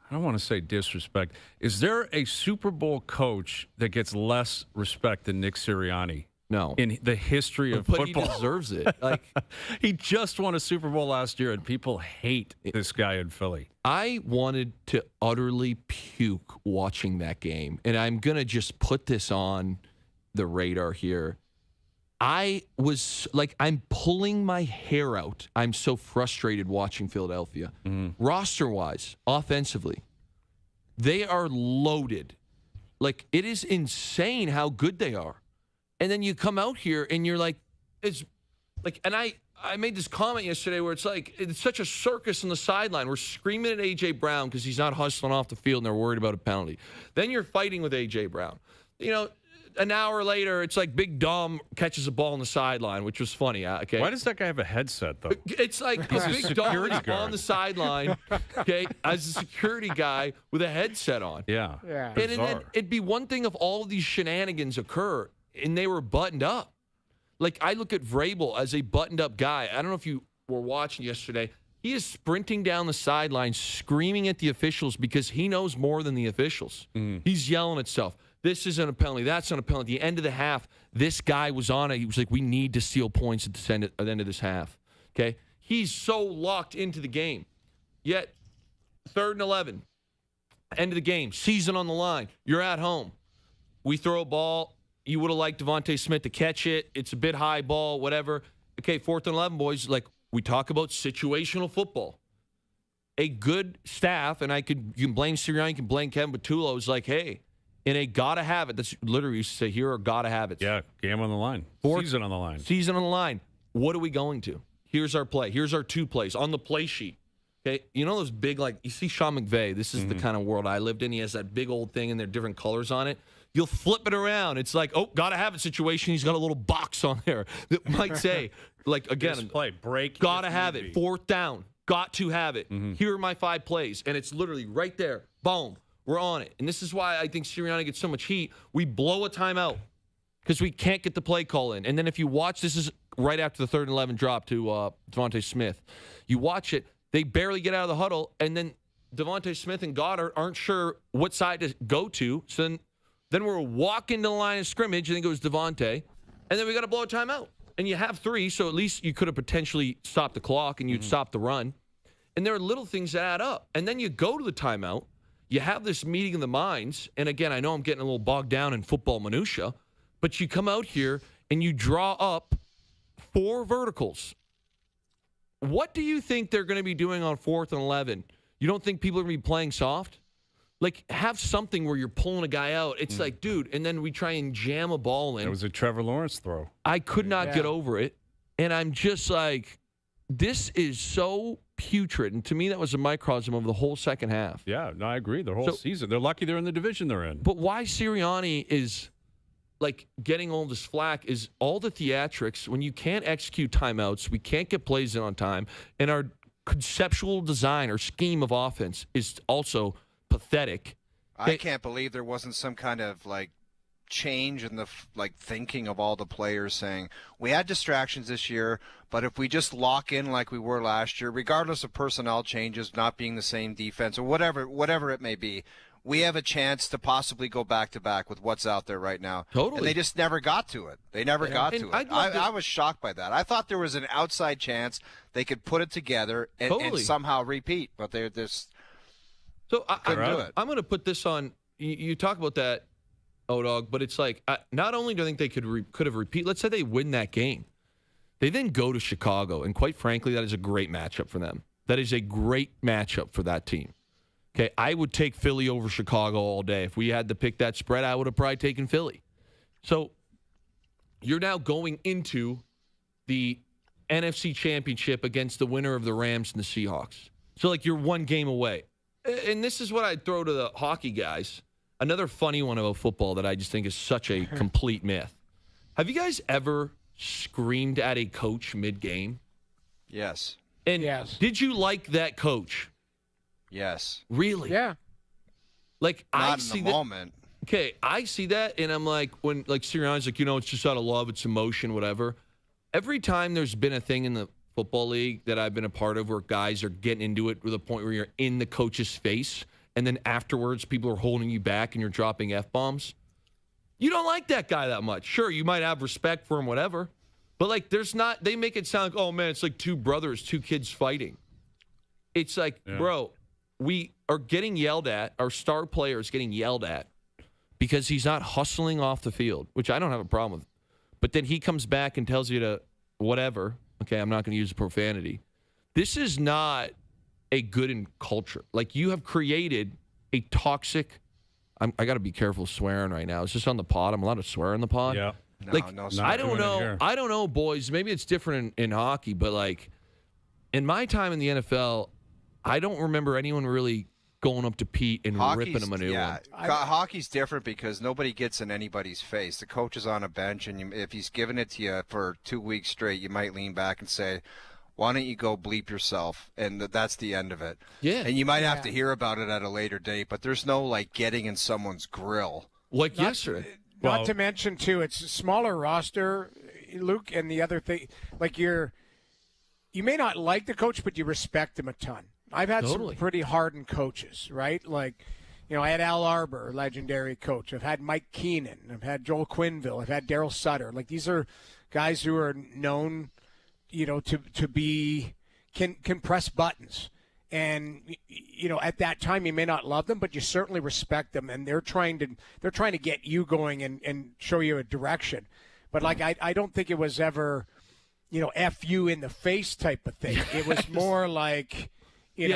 I don't want to say disrespect, is there a Super Bowl coach that gets less respect than Nick Sirianni No. in the history of But football? he deserves it. Like, He just won a Super Bowl last year, and people hate this guy in Philly. I wanted to utterly puke watching that game, and I'm gonna just put this on the radar here. I was like, I'm pulling my hair out. I'm so frustrated watching Philadelphia. Roster-wise, offensively, they are loaded. Like, it is insane how good they are. And then you come out here and you're like, it's like, and I made this comment yesterday where it's like, it's such a circus on the sideline. We're screaming at A.J. Brown because he's not hustling off the field and they're worried about a penalty. Then you're fighting with A.J. Brown. You know, an hour later, it's like Big Dom catches a ball on the sideline, which was funny. Okay. Why does that guy have a headset, though? It's like He's a Big Dom security is guard. on the sideline, okay, as a security guy with a headset on. Yeah. Yeah. And then Bizarre. it'd be one thing if all of these shenanigans occur and they were buttoned up. Like, I look at Vrabel as a buttoned up guy. I don't know if you were watching yesterday. He is sprinting down the sideline, screaming at the officials because he knows more than the officials. He's yelling at stuff. This isn't a penalty. That's not a penalty. At the end of the half, this guy was on it. He was like, we need to steal points at the end of this half. Okay? He's so locked into the game. Yet, 3rd and 11, end of the game, season on the line. You're at home. We throw a ball. You would have liked Devontae Smith to catch it. It's a bit high ball, whatever. Okay, 4th and 11, boys. Like, we talk about situational football. A good staff, and you can blame Sirianni, you can blame Kevin Patullo, is like, hey, in a gotta have it. That's literally used to say, here are gotta have it. Yeah, game on the line. Season on the line. Season on the line. What are we going to? Here's our play. Here's our 2 plays on the play sheet. Okay, you know those big, like, you see Sean McVay. This is the kind of world I lived in. He has that big old thing and there are different colors on it. You'll flip it around. It's like, oh, gotta have it situation. He's got a little box on there that might say, like, again, This play, break. gotta if have need it. be. 4th down. Got to have it. Here are my 5 plays. And it's literally right there. Boom. We're on it. And this is why I think Sirianni gets so much heat. We blow a timeout because we can't get the play call in. And then if you watch, this is right after the 3rd and 11 drop to Devontae Smith. You watch it. They barely get out of the huddle. And then Devontae Smith and Goddard aren't sure what side to go to. So then we're walking to the line of scrimmage. I think it was Devontae. And then we got to blow a timeout. And you have 3, so at least you could have potentially stopped the clock and you'd stop the run. And there are little things that add up. And then you go to the timeout. You have this meeting of the minds. And again, I know I'm getting a little bogged down in football minutia, but you come out here and you draw up 4 verticals. What do you think they're going to be doing on 4th and 11? You don't think people are going to be playing soft? Like, have something where you're pulling a guy out. It's like, dude, and then we try and jam a ball in. It was a Trevor Lawrence throw. I could not get over it. And I'm just like, this is so putrid. And to me, that was a microcosm of the whole second half. Yeah, no, I agree. The whole season. They're lucky they're in the division they're in. But why Sirianni is, like, getting all this flack is all the theatrics. When you can't execute timeouts, we can't get plays in on time, and our conceptual design or scheme of offense is also pathetic. I can't believe there wasn't some kind of, like, change in the thinking of all the players saying we had distractions this year, but if we just lock in like we were last year, regardless of personnel changes, not being the same defense or whatever it may be, we have a chance to possibly go back to back with what's out there right now. Totally. And they just never got to it. They never got to it. I was shocked by that. I thought there was an outside chance they could put it together and somehow repeat, but they're just So couldn't do it. I'm going to put this on. You talk about that, O-Dog, but it's like, not only do I think they could have repeat, let's say they win that game. They then go to Chicago, and quite frankly, that is a great matchup for them. That is a great matchup for that team. Okay, I would take Philly over Chicago all day. If we had to pick that spread, I would have probably taken Philly. So you're now going into the NFC Championship against the winner of the Rams and the Seahawks. So, like, you're one game away. and this is what I'd throw to the hockey guys. Another funny one about football that I just think is such a complete myth. Have you guys ever screamed at a coach mid-game? Yes. And Yes. did you like that coach? Yes. Really? Yeah. Like, I Not see in the that. moment. Okay, I see that, and I'm like, when like Sirianni's like, it's just out of love, it's emotion, whatever. Every time there's been a thing in the football league that I've been a part of where guys are getting into it to the point where you're in the coach's face, and then afterwards people are holding you back and you're dropping F-bombs. You don't like that guy that much. Sure, you might have respect for him, whatever. But, like, they make it sound like, oh, man, it's like two brothers, two kids fighting. It's like, bro, we are getting yelled at. Our star player is getting yelled at because he's not hustling off the field, which I don't have a problem with. But then he comes back and tells you to whatever. Okay, I'm not going to use profanity. This is not a good culture. Like, you have created a toxic. I got to be careful swearing right now. It's just on the pod. I'm allowed to swear on the pod. Yeah. No, I don't know. I don't know, boys. Maybe it's different in hockey, but like in my time in the NFL, I don't remember anyone really going up to Pete and ripping him a new one. Hockey's different because nobody gets in anybody's face. The coach is on a bench, and if he's giving it to you for 2 weeks straight, you might lean back and say, why don't you go bleep yourself? And that's the end of it. Yeah. And you might have to hear about it at a later date, but there's no, like, getting in someone's grill. Like yesterday. Not to mention, too, it's a smaller roster, Luke, and the other thing, like you may not like the coach, but you respect him a ton. I've had some pretty hardened coaches, right? Like, I had Al Arbor, legendary coach. I've had Mike Keenan. I've had Joel Quinville. I've had Daryl Sutter. Like, these are guys who are known, to be can press buttons. And at that time you may not love them, but you certainly respect them, and they're trying to get you going and show you a direction. But like I don't think it was ever, F you in the face type of thing. It was more like, you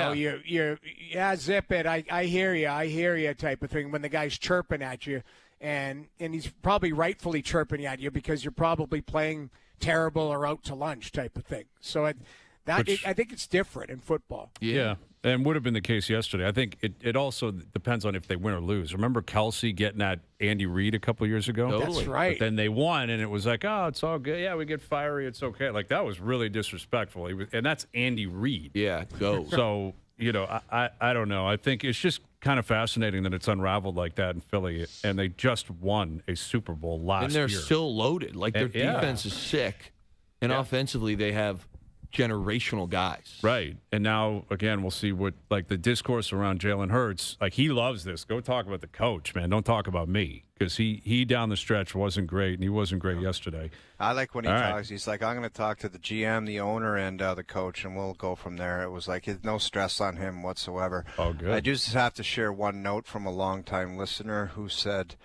zip it. I hear you type of thing when the guy's chirping at you, and he's probably rightfully chirping at you because you're probably playing terrible or out to lunch type of thing. So I think it's different in football. Yeah, and would have been the case yesterday. I think it also depends on if they win or lose. Remember Kelsey getting at Andy Reid a couple years ago? Totally. That's right. But then they won, and it was like, oh, it's all good. Yeah, we get fiery. It's okay. Like, that was really disrespectful. And that's Andy Reid. Yeah, go. So, I don't know. I think it's just kind of fascinating that it's unraveled like that in Philly, and they just won a Super Bowl last year. And they're still loaded. Like, their defense is sick, and offensively they have generational guys. Right. And now, again, we'll see what, like, the discourse around Jalen Hurts, like, he loves this. Go talk about the coach, man. Don't talk about me, because he down the stretch wasn't great, and he wasn't great yesterday. I like when he talks. He's like, I'm going to talk to the GM, the owner, and the coach, and we'll go from there. It was like no stress on him whatsoever. Oh, good. I just have to share one note from a longtime listener who said,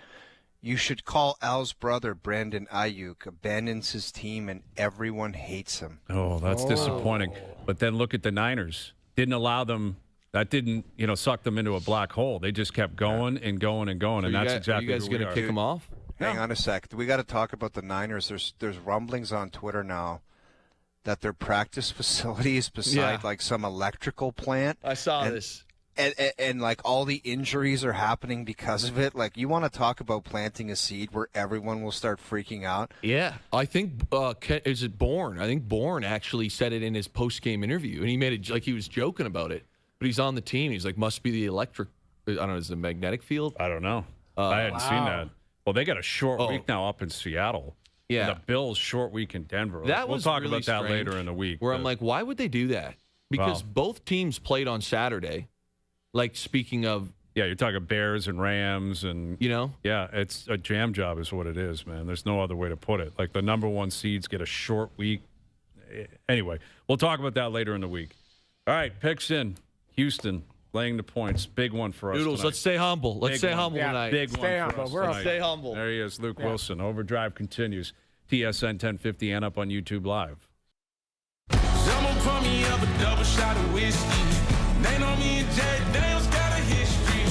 you should call Al's brother, Brandon Ayuk, abandons his team, and everyone hates him. Oh, that's disappointing. But then look at the Niners. Didn't allow them. That didn't, suck them into a black hole. They just kept going and going and going, and that's exactly what you guys going to kick them off? Hang on a sec. We got to talk about the Niners. There's rumblings on Twitter now that their practice facilities beside like some electrical plant. I saw this. And like all the injuries are happening because of it. Like, you want to talk about planting a seed where everyone will start freaking out? Yeah, I think is it Bourne? I think Bourne actually said it in his post-game interview, and he made it like he was joking about it. But he's on the team. He's like, must be the electric. I don't know. Is it the magnetic field? I don't know. I hadn't seen that. Well, they got a short week now up in Seattle. Yeah, and the Bills' short week in Denver. We'll talk really about that strange, later in the week. Where I'm like, why would they do that? Because both teams played on Saturday. Like, speaking of... Yeah, you're talking Bears and Rams and... Yeah, it's a jam job is what it is, man. There's no other way to put it. Like, the number one seeds get a short week. Anyway, we'll talk about that later in the week. All right, picks in. Houston laying the points. Big one for us Noodles, tonight. let's stay humble. Let's stay humble tonight. Big one for us tonight. Stay humble. There he is, Luke Wilson. Overdrive continues. TSN 1050 and up on YouTube Live. Someone pour me up a double shot of whiskey. They know me and Jay Daniels got a history.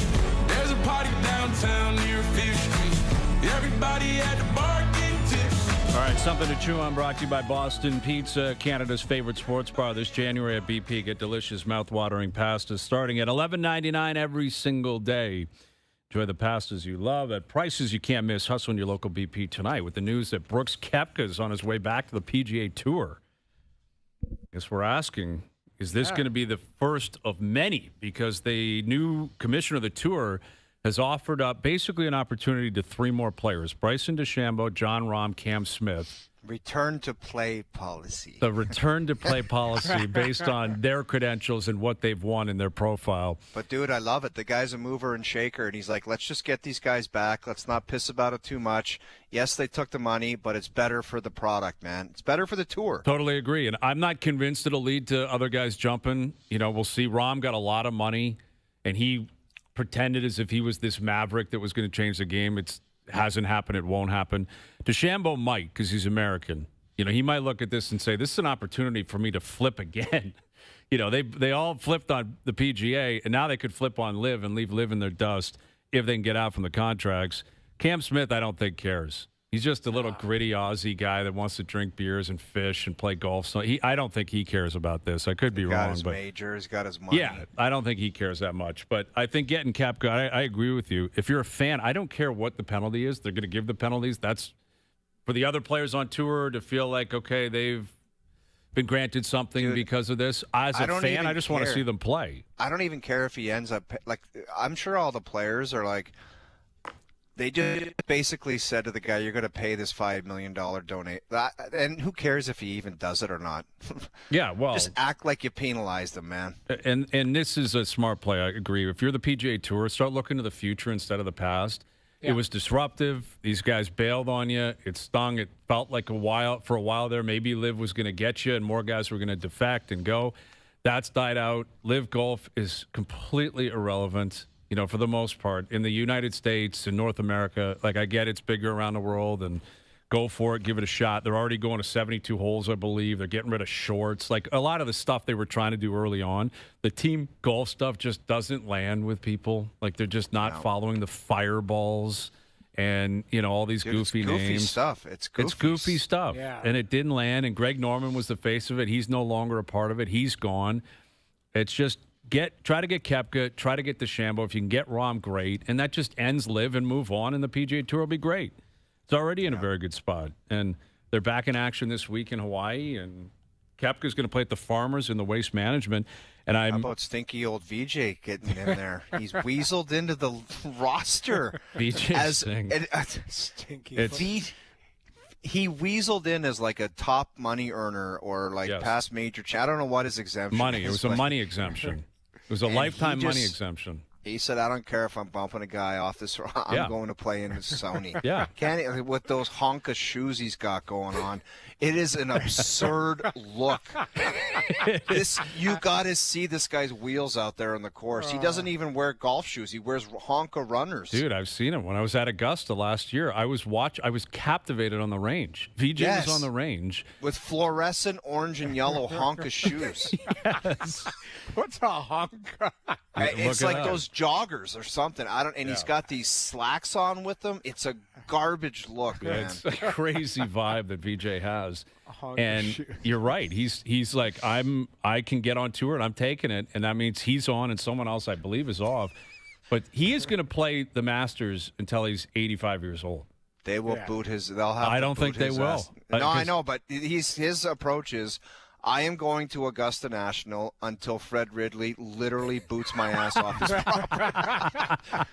There's a party downtown near 5th Street. Everybody at the bar getting tips. All right, Something to chew on, brought to you by Boston Pizza, Canada's favorite sports bar. This January at BP, get delicious, mouth-watering pastas starting at $11.99 every single day. Enjoy the pastas you love at prices you can't miss. Hustle in your local BP tonight with the news that Brooks Koepka is on his way back to the PGA Tour. I guess we're asking, is this going to be the first of many? Because the new commissioner of the tour has offered up basically an opportunity to 3 more players: Bryson DeChambeau, John Rahm, Cam Smith. Return to play policy. The return to play policy based on their credentials and what they've won in their profile. But, dude, I love it. The guy's a mover and shaker, and he's like, let's just get these guys back. Let's not piss about it too much. Yes, they took the money, but it's better for the product, man. It's better for the tour. Totally agree. And I'm not convinced it'll lead to other guys jumping. You know, we'll see. Rahm got a lot of money, and he pretended as if he was this maverick that was going to change the game. It hasn't happened. It won't happen. DeChambeau might, because he's American. You know, he might look at this and say, this is an opportunity for me to flip again. You know, they all flipped on the PGA, and now they could flip on Liv and leave Liv in their dust if they can get out from the contracts. Cam Smith, I don't think cares. He's just a little gritty Aussie guy that wants to drink beers and fish and play golf. So I don't think he cares about this. I could be wrong. Got his majors, got his money. Yeah, I don't think he cares that much. But I think getting Koepka, I agree with you. If you're a fan, I don't care what the penalty is. They're going to give the penalties. That's for the other players on tour to feel like, okay, they've been granted something because of this. As a fan, I just want to see them play. I don't even care if he ends up like. I'm sure all the players are like. They just basically said to the guy, you're going to pay this $5 million donate. And who cares if he even does it or not? Yeah, well. Just act like you penalized him, man. And this is a smart play, I agree. If you're the PGA Tour, start looking to the future instead of the past. Yeah. It was disruptive. These guys bailed on you. It stung. It felt like for a while there, maybe Liv was going to get you and more guys were going to defect and go. That's died out. Liv Golf is completely irrelevant. You know, for the most part, in the United States and North America, like I get it's bigger around the world and go for it, give it a shot. They're already going to 72 holes, I believe. They're getting rid of shorts. Like a lot of the stuff they were trying to do early on, the team golf stuff just doesn't land with people. Like they're just not following the fireballs and, you know, all these goofy names. Stuff. It's goofy stuff. Yeah. And it didn't land. And Greg Norman was the face of it. He's no longer a part of it. He's gone. It's just try to get Koepka, try to get DeChambeau. If you can get Rahm, great. And that just ends Liv and move on, and the PGA Tour will be great. It's already in a very good spot. And they're back in action this week in Hawaii, and Koepka's going to play at the Farmers in the Waste Management. And how about stinky old VJ getting in there? He's weaseled into the roster. VJ stinky. He weaseled in as like a top money earner or like past major. I don't know what his exemption money. is. It was a money exemption. It was a lifetime money exemption. He said, I don't care if I'm bumping a guy off this. I'm going to play in Sony. Yeah. With those honka shoes he's got going on. It is an absurd look. You got to see this guy's wheels out there on the course. He doesn't even wear golf shoes. He wears honka runners. Dude, I've seen him. When I was at Augusta last year, I was captivated on the range. VJ was on the range. With fluorescent orange and yellow honka shoes. Yes. What's a honka? It's like those joggers or something. He's got these slacks on with them. It's a garbage look, man. It's a crazy vibe that VJ has. And you're right. He's like, I can get on tour and I'm taking it, and that means he's on and someone else I believe is off. But he is going to play the Masters until he's 85 years old. They will boot his. They'll have. I don't think they will. No, I know, but his approach is, I am going to Augusta National until Fred Ridley literally boots my ass off his property.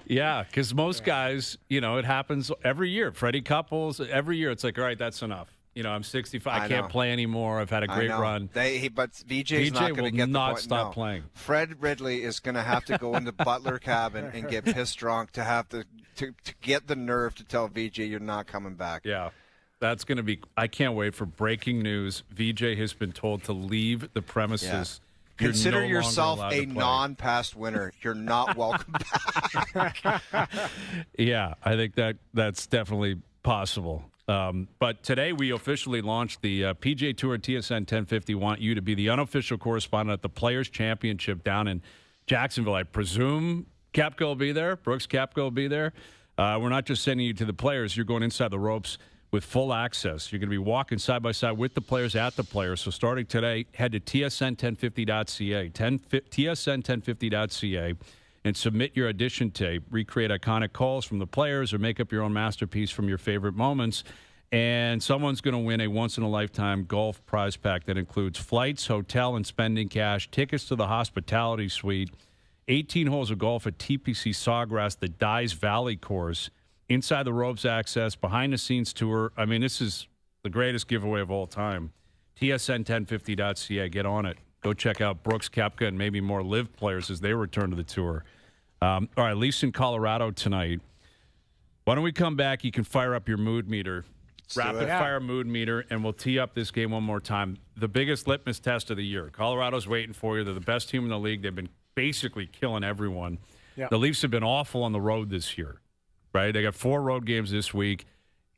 Yeah, because most guys, it happens every year. Freddie Couples, every year it's like, all right, that's enough. I'm 65. I can't play anymore. I've had a great run. But VJ's not going to get the point. Stop playing. Fred Ridley is going to have to go in the butler cabin and get pissed drunk to get the nerve to tell VJ you're not coming back. Yeah. That's going to be – I can't wait for breaking news. VJ has been told to leave the premises. Yeah. Consider yourself a non-past winner. You're not welcome back. Yeah, I think that's definitely possible. But today we officially launched the PGA Tour TSN 1050 want you to be the unofficial correspondent at the Players' Championship down in Jacksonville. I presume Koepka will be there. Brooks Koepka will be there. We're not just sending you to the players. You're going inside the ropes with full access. You're going to be walking side by side with the players at the players. So starting today, head to tsn1050.ca, tsn1050.ca, and submit your audition tape. Recreate iconic calls from the players or make up your own masterpiece from your favorite moments. And someone's going to win a once-in-a-lifetime golf prize pack that includes flights, hotel, and spending cash, tickets to the hospitality suite, 18 holes of golf at TPC Sawgrass, the Dyes Valley course, inside the ropes access, behind-the-scenes tour. I mean, this is the greatest giveaway of all time. TSN1050.ca. Get on it. Go check out Brooks Koepka and maybe more live players as they return to the tour. All right, Leafs in Colorado tonight. Why don't we come back? You can fire up your mood meter. Rapid-fire mood meter, and we'll tee up this game one more time. The biggest litmus test of the year. Colorado's waiting for you. They're the best team in the league. They've been basically killing everyone. Yeah. The Leafs have been awful on the road this year, right? They got 4 road games this week.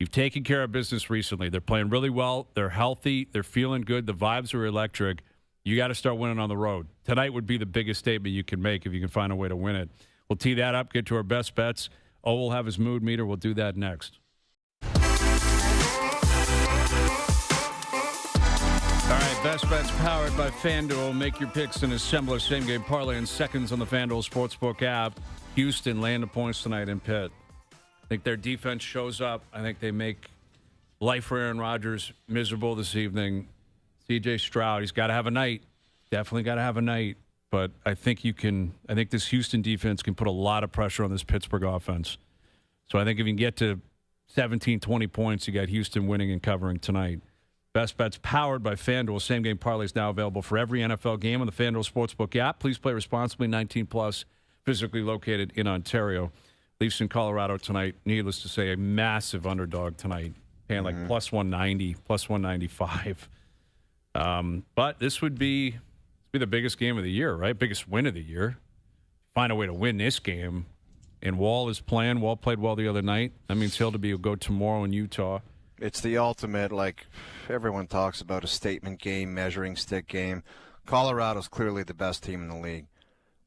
You've taken care of business recently. They're playing really well. They're healthy. They're feeling good. The vibes are electric. You got to start winning on the road. Tonight would be the biggest statement you can make if you can find a way to win it. We'll tee that up, get to our best bets. We'll have his mood meter. We'll do that next. All right, best bets powered by FanDuel. Make your picks and assemble a same-game parlay in seconds on the FanDuel Sportsbook app. Houston laying the points tonight in Pitt. I think their defense shows up. I think they make life for Aaron Rodgers miserable this evening. C.J. Stroud, he's got to have a night. Definitely got to have a night. But I think this Houston defense can put a lot of pressure on this Pittsburgh offense. So I think if you can get to 17, 20 points, you got Houston winning and covering tonight. Best bets powered by FanDuel. Same-game parlays now available for every NFL game on the FanDuel Sportsbook app. Please play responsibly, 18+, physically located in Ontario. Leafs in Colorado tonight. Needless to say, a massive underdog tonight, paying like plus 190, plus 195. But this would be the biggest game of the year, right? Biggest win of the year. Find a way to win this game. And Wall is playing. Wall played well the other night. That means Hildeby will go tomorrow in Utah. It's the ultimate, like everyone talks about, a statement game, measuring stick game. Colorado's clearly the best team in the league.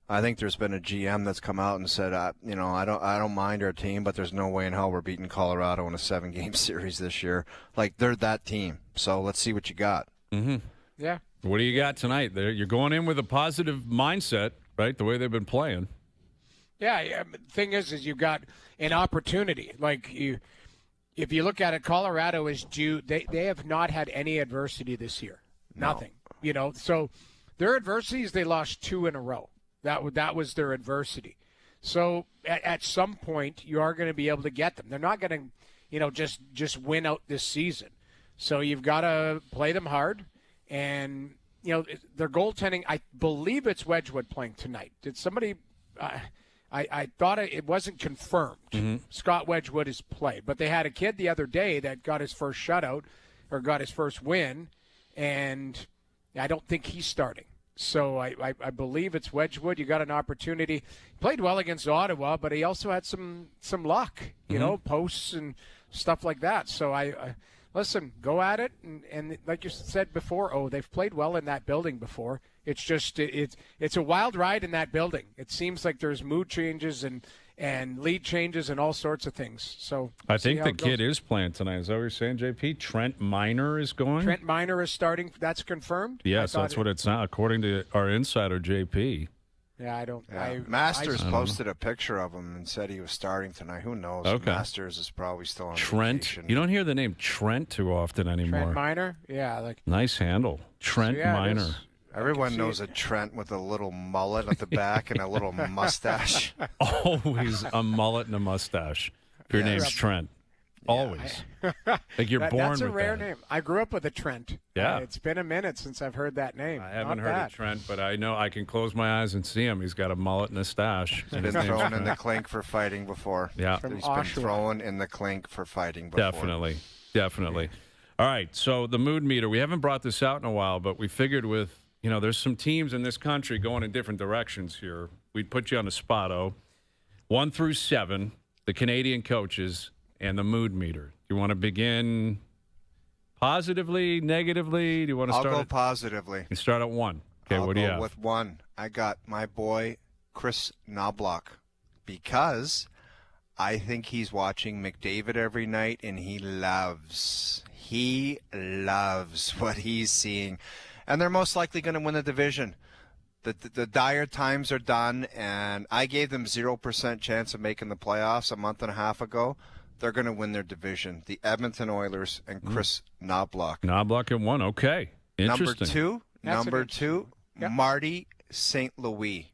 I think there's been a GM that's come out and said, I don't mind our team, but there's no way in hell we're beating Colorado in a 7-game series this year. Like, they're that team. So let's see what you got. Mm-hmm. Yeah. What do you got tonight? You're going in with a positive mindset, right? The way they've been playing. Yeah. The thing is you've got an opportunity. Like if you look at it, Colorado is due. They have not had any adversity this year. No. Nothing. So their adversity is they lost 2 in a row. That was their adversity. So at some point you are going to be able to get them. They're not going to, just win out this season. So you've got to play them hard. And their goaltending. I believe it's Wedgwood playing tonight. Did somebody? I thought it wasn't confirmed. Mm-hmm. Scott Wedgwood has played, but they had a kid the other day that got his first shutout or got his first win, and I don't think he's starting. So I believe it's Wedgwood. You got an opportunity. Played well against Ottawa, but he also had some luck, posts and stuff like that. So listen, go at it, and like you said before, they've played well in that building before. It's just it's a wild ride in that building. It seems like there's mood changes and lead changes and all sorts of things. So I think the kid is playing tonight. Is that what you're saying, JP? Trent Miner is going? Trent Miner is starting. That's confirmed? Yes, that's what it's not, according to our insider, JP. Yeah, I don't. Yeah. Masters posted a picture of him and said he was starting tonight. Who knows? Okay. Masters is probably still on Trent. vacation. You don't hear the name Trent too often anymore. Trent Miner? Yeah. Nice handle. Trent Miner. Everyone knows a Trent with a little mullet at the back and a little mustache. Always a mullet and a mustache. If your name's Trent. Always. Like you're born with that. That's a rare name. I grew up with a Trent. Yeah. It's been a minute since I've heard that name. I haven't heard of Trent, but I know I can close my eyes and see him. He's got a mullet and a stash. He's been thrown in the clink for fighting before. Yeah. He's been thrown in the clink for fighting before. Definitely. All right, so the mood meter. We haven't brought this out in a while, but we figured with, there's some teams in this country going in different directions here. We'd put you on the spot, 1 through 7, the Canadian coaches, and the mood meter. Do you want to begin positively, negatively? Do you want to start? I'll go positively. You start at 1. Okay, what do you have? I'll go with 1. I got my boy Chris Knobloch because I think he's watching McDavid every night, and he loves what he's seeing. And they're most likely going to win the division. The dire times are done, and I gave them 0% chance of making the playoffs a month and a half ago. They're going to win their division. The Edmonton Oilers and Chris Knobloch. Knobloch at 1. Okay. Interesting. Number two, Yep. Marty St. Louis.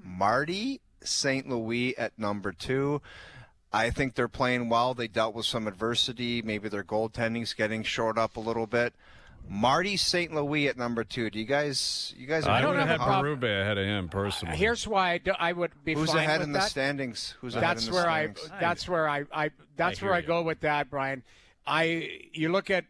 Marty St. Louis at number 2. I think they're playing well. They dealt with some adversity. Maybe their goaltending's getting short up a little bit. Marty St. Louis at number 2. Do you guys? I don't would have have had a problem. Berube ahead of him personally. Here's why I would be Who's fine ahead with in that. the standings? That's where I go with that, Brian. You look at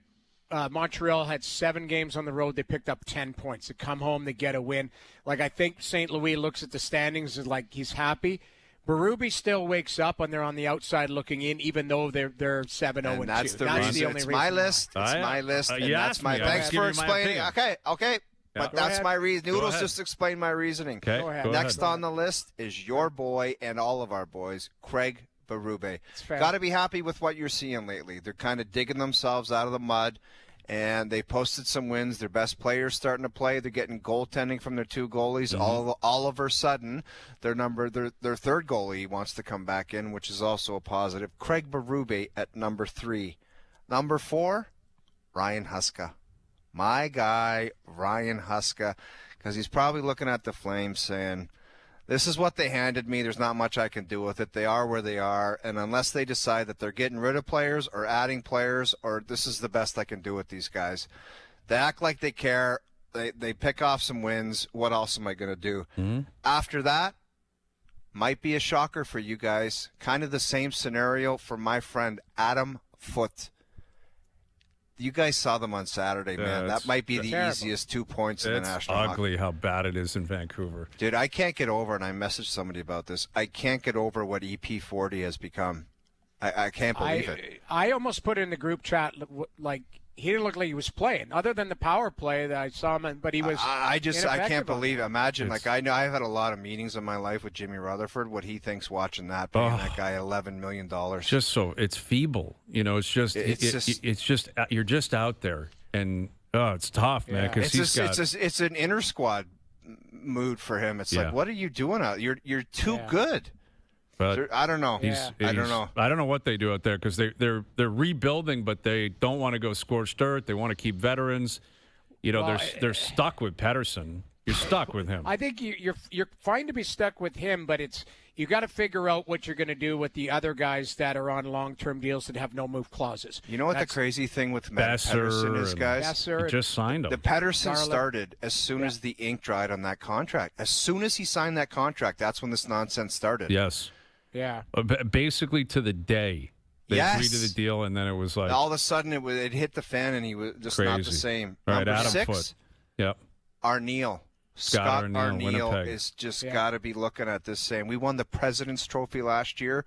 Montreal had 7 games on the road. They picked up 10 points. They come home, they get a win. Like, I think St. Louis looks at the standings and like he's happy. Berube still wakes up when they're on the outside looking in, even though they're 7-0 And that's 2. the That's reason. the only It's reason. my list. It's I- my list. And you that's asked my. me. I was Thanks giving for you my explaining. opinion. Okay. But Go that's ahead. my reason. Noodles ahead. just explained my reasoning. Okay. Go ahead. Go Next ahead. on the list is your boy and all of our boys, Craig Berube. fair. Got to be happy with what you're seeing lately. They're kind of digging themselves out of the mud, and they posted some wins. Their best players starting to play. They're getting goaltending from their 2 goalies. All of a sudden, their third goalie wants to come back in, which is also a positive. Craig Berube at number 3. Number 4, Ryan Huska. My guy, Ryan Huska, because he's probably looking at the Flames saying, this is what they handed me. There's not much I can do with it. They are where they are, and unless they decide that they're getting rid of players or adding players or this is the best I can do with these guys, they act like they care. They pick off some wins. What else am I going to do? After that, might be a shocker for you guys. Kind of the same scenario for my friend Adam Foote. You guys saw them on Saturday, man. That might be the terrible. easiest 2 points in the It's National Hockey. ugly how bad it is in Vancouver. Dude, I can't get over, and I messaged somebody about this, I can't get over what EP40 has become. I can't believe it. I almost put in the group chat, like, he didn't look like he was playing, other than the power play that I saw him in, but he was I can't ineffective on believe. that. Imagine, like, I know I've had a lot of meetings in my life with Jimmy Rutherford. What he thinks watching that, paying that guy $11 million. Just so it's feeble, it's just it's just you're just out there, and it's tough, man. Because it's an inner squad mood for him. It's like, what are you doing out? You're too good. But I don't know. Yeah. I don't know. I don't know what they do out there because they're rebuilding, but they don't want to go scorched earth. They want to keep veterans. They're stuck with Pettersson. You're stuck with him. I think you're fine to be stuck with him, but you got to figure out what you're going to do with the other guys that are on long-term deals that have no move clauses. You know what the crazy thing with Matt Pettersson is, guys? Besser, He just signed him. The Pettersson Garland. started as soon as the ink dried on that contract. As soon as he signed that contract, that's when this nonsense started. Yes. yeah. Basically to the day they agreed to the deal, and then it was like all of a sudden it hit the fan, and he was just not the Crazy. same. Right, Number Adam 6, Foote. Yep. Arneal. Scott Arneal Winnipeg. is just got to be looking at this saying, we won the President's Trophy last year.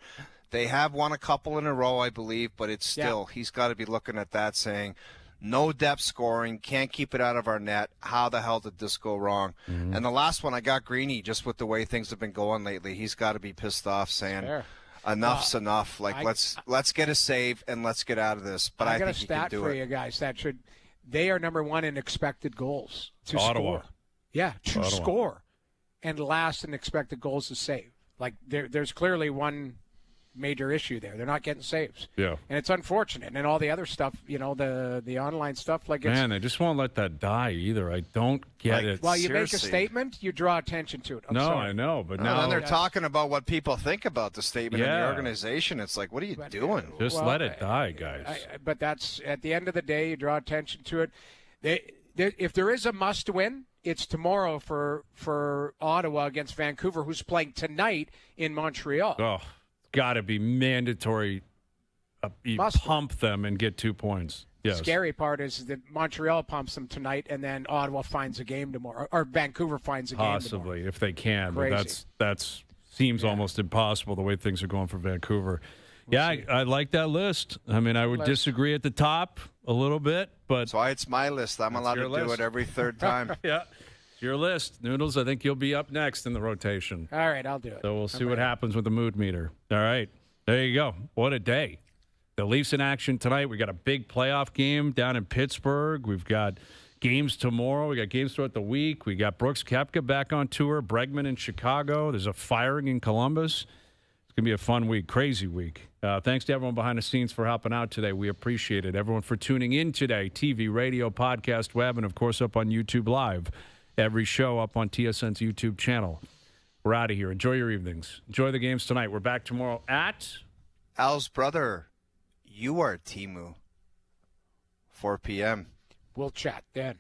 They have won a couple in a row, I believe, but it's still, he's got to be looking at that saying, no depth scoring, can't keep it out of our net. How the hell did this go wrong? And the last one, I got Greeny, just with the way things have been going lately. He's got to be pissed off saying, enough's enough. Like, let's get a save and let's get out of this. But I got think a he can stat do for it. you guys they are number 1 in expected goals to Ottawa. score. Yeah, to Ottawa. score, and last in expected goals to save. Like there's clearly one major issue there. They're not getting saves. Yeah. And it's unfortunate. And all the other stuff, the online stuff, like it's, Man, they just won't let that die either. I don't get it. while you make a Seriously. statement, you draw attention to it. I'm No, sorry. I know, but And now then they're talking about what people think about the statement in the Yeah. organization. It's like, what are you doing? just Well, let it die, guys. But that's at the end of the day, you draw attention to it. If there is a must-win, it's tomorrow for Ottawa against Vancouver, who's playing tonight in Montreal. Oh, got to be mandatory. You Must pump them and get 2 points. Yes. Scary part is that Montreal pumps them tonight, and then Ottawa finds a game tomorrow, or Vancouver finds a game tomorrow. Possibly, if they can. Crazy. But that's seems almost impossible the way things are going for Vancouver. I like that list. I mean, I would disagree at the top a little bit, but That's why it's my list. I'm allowed to your do list. it every third time. yeah. your list. Noodles, I think you'll be up next in the rotation. All right, I'll do it. So we'll see what happens with the mood meter. All right. There you go. What a day. The Leafs in action tonight. We got a big playoff game down in Pittsburgh. We've got games tomorrow. We got games throughout the week. We got Brooks Koepka back on tour. Bregman in Chicago. There's a firing in Columbus. It's going to be a fun week, crazy week. Thanks to everyone behind the scenes for helping out today. We appreciate it. Everyone for tuning in today. TV, radio, podcast, web, and, of course, up on YouTube Live. Every show up on TSN's YouTube channel. We're out of here. Enjoy your evenings. Enjoy the games tonight. We're back tomorrow at... Al's brother, you are Timu. 4 p.m. We'll chat then.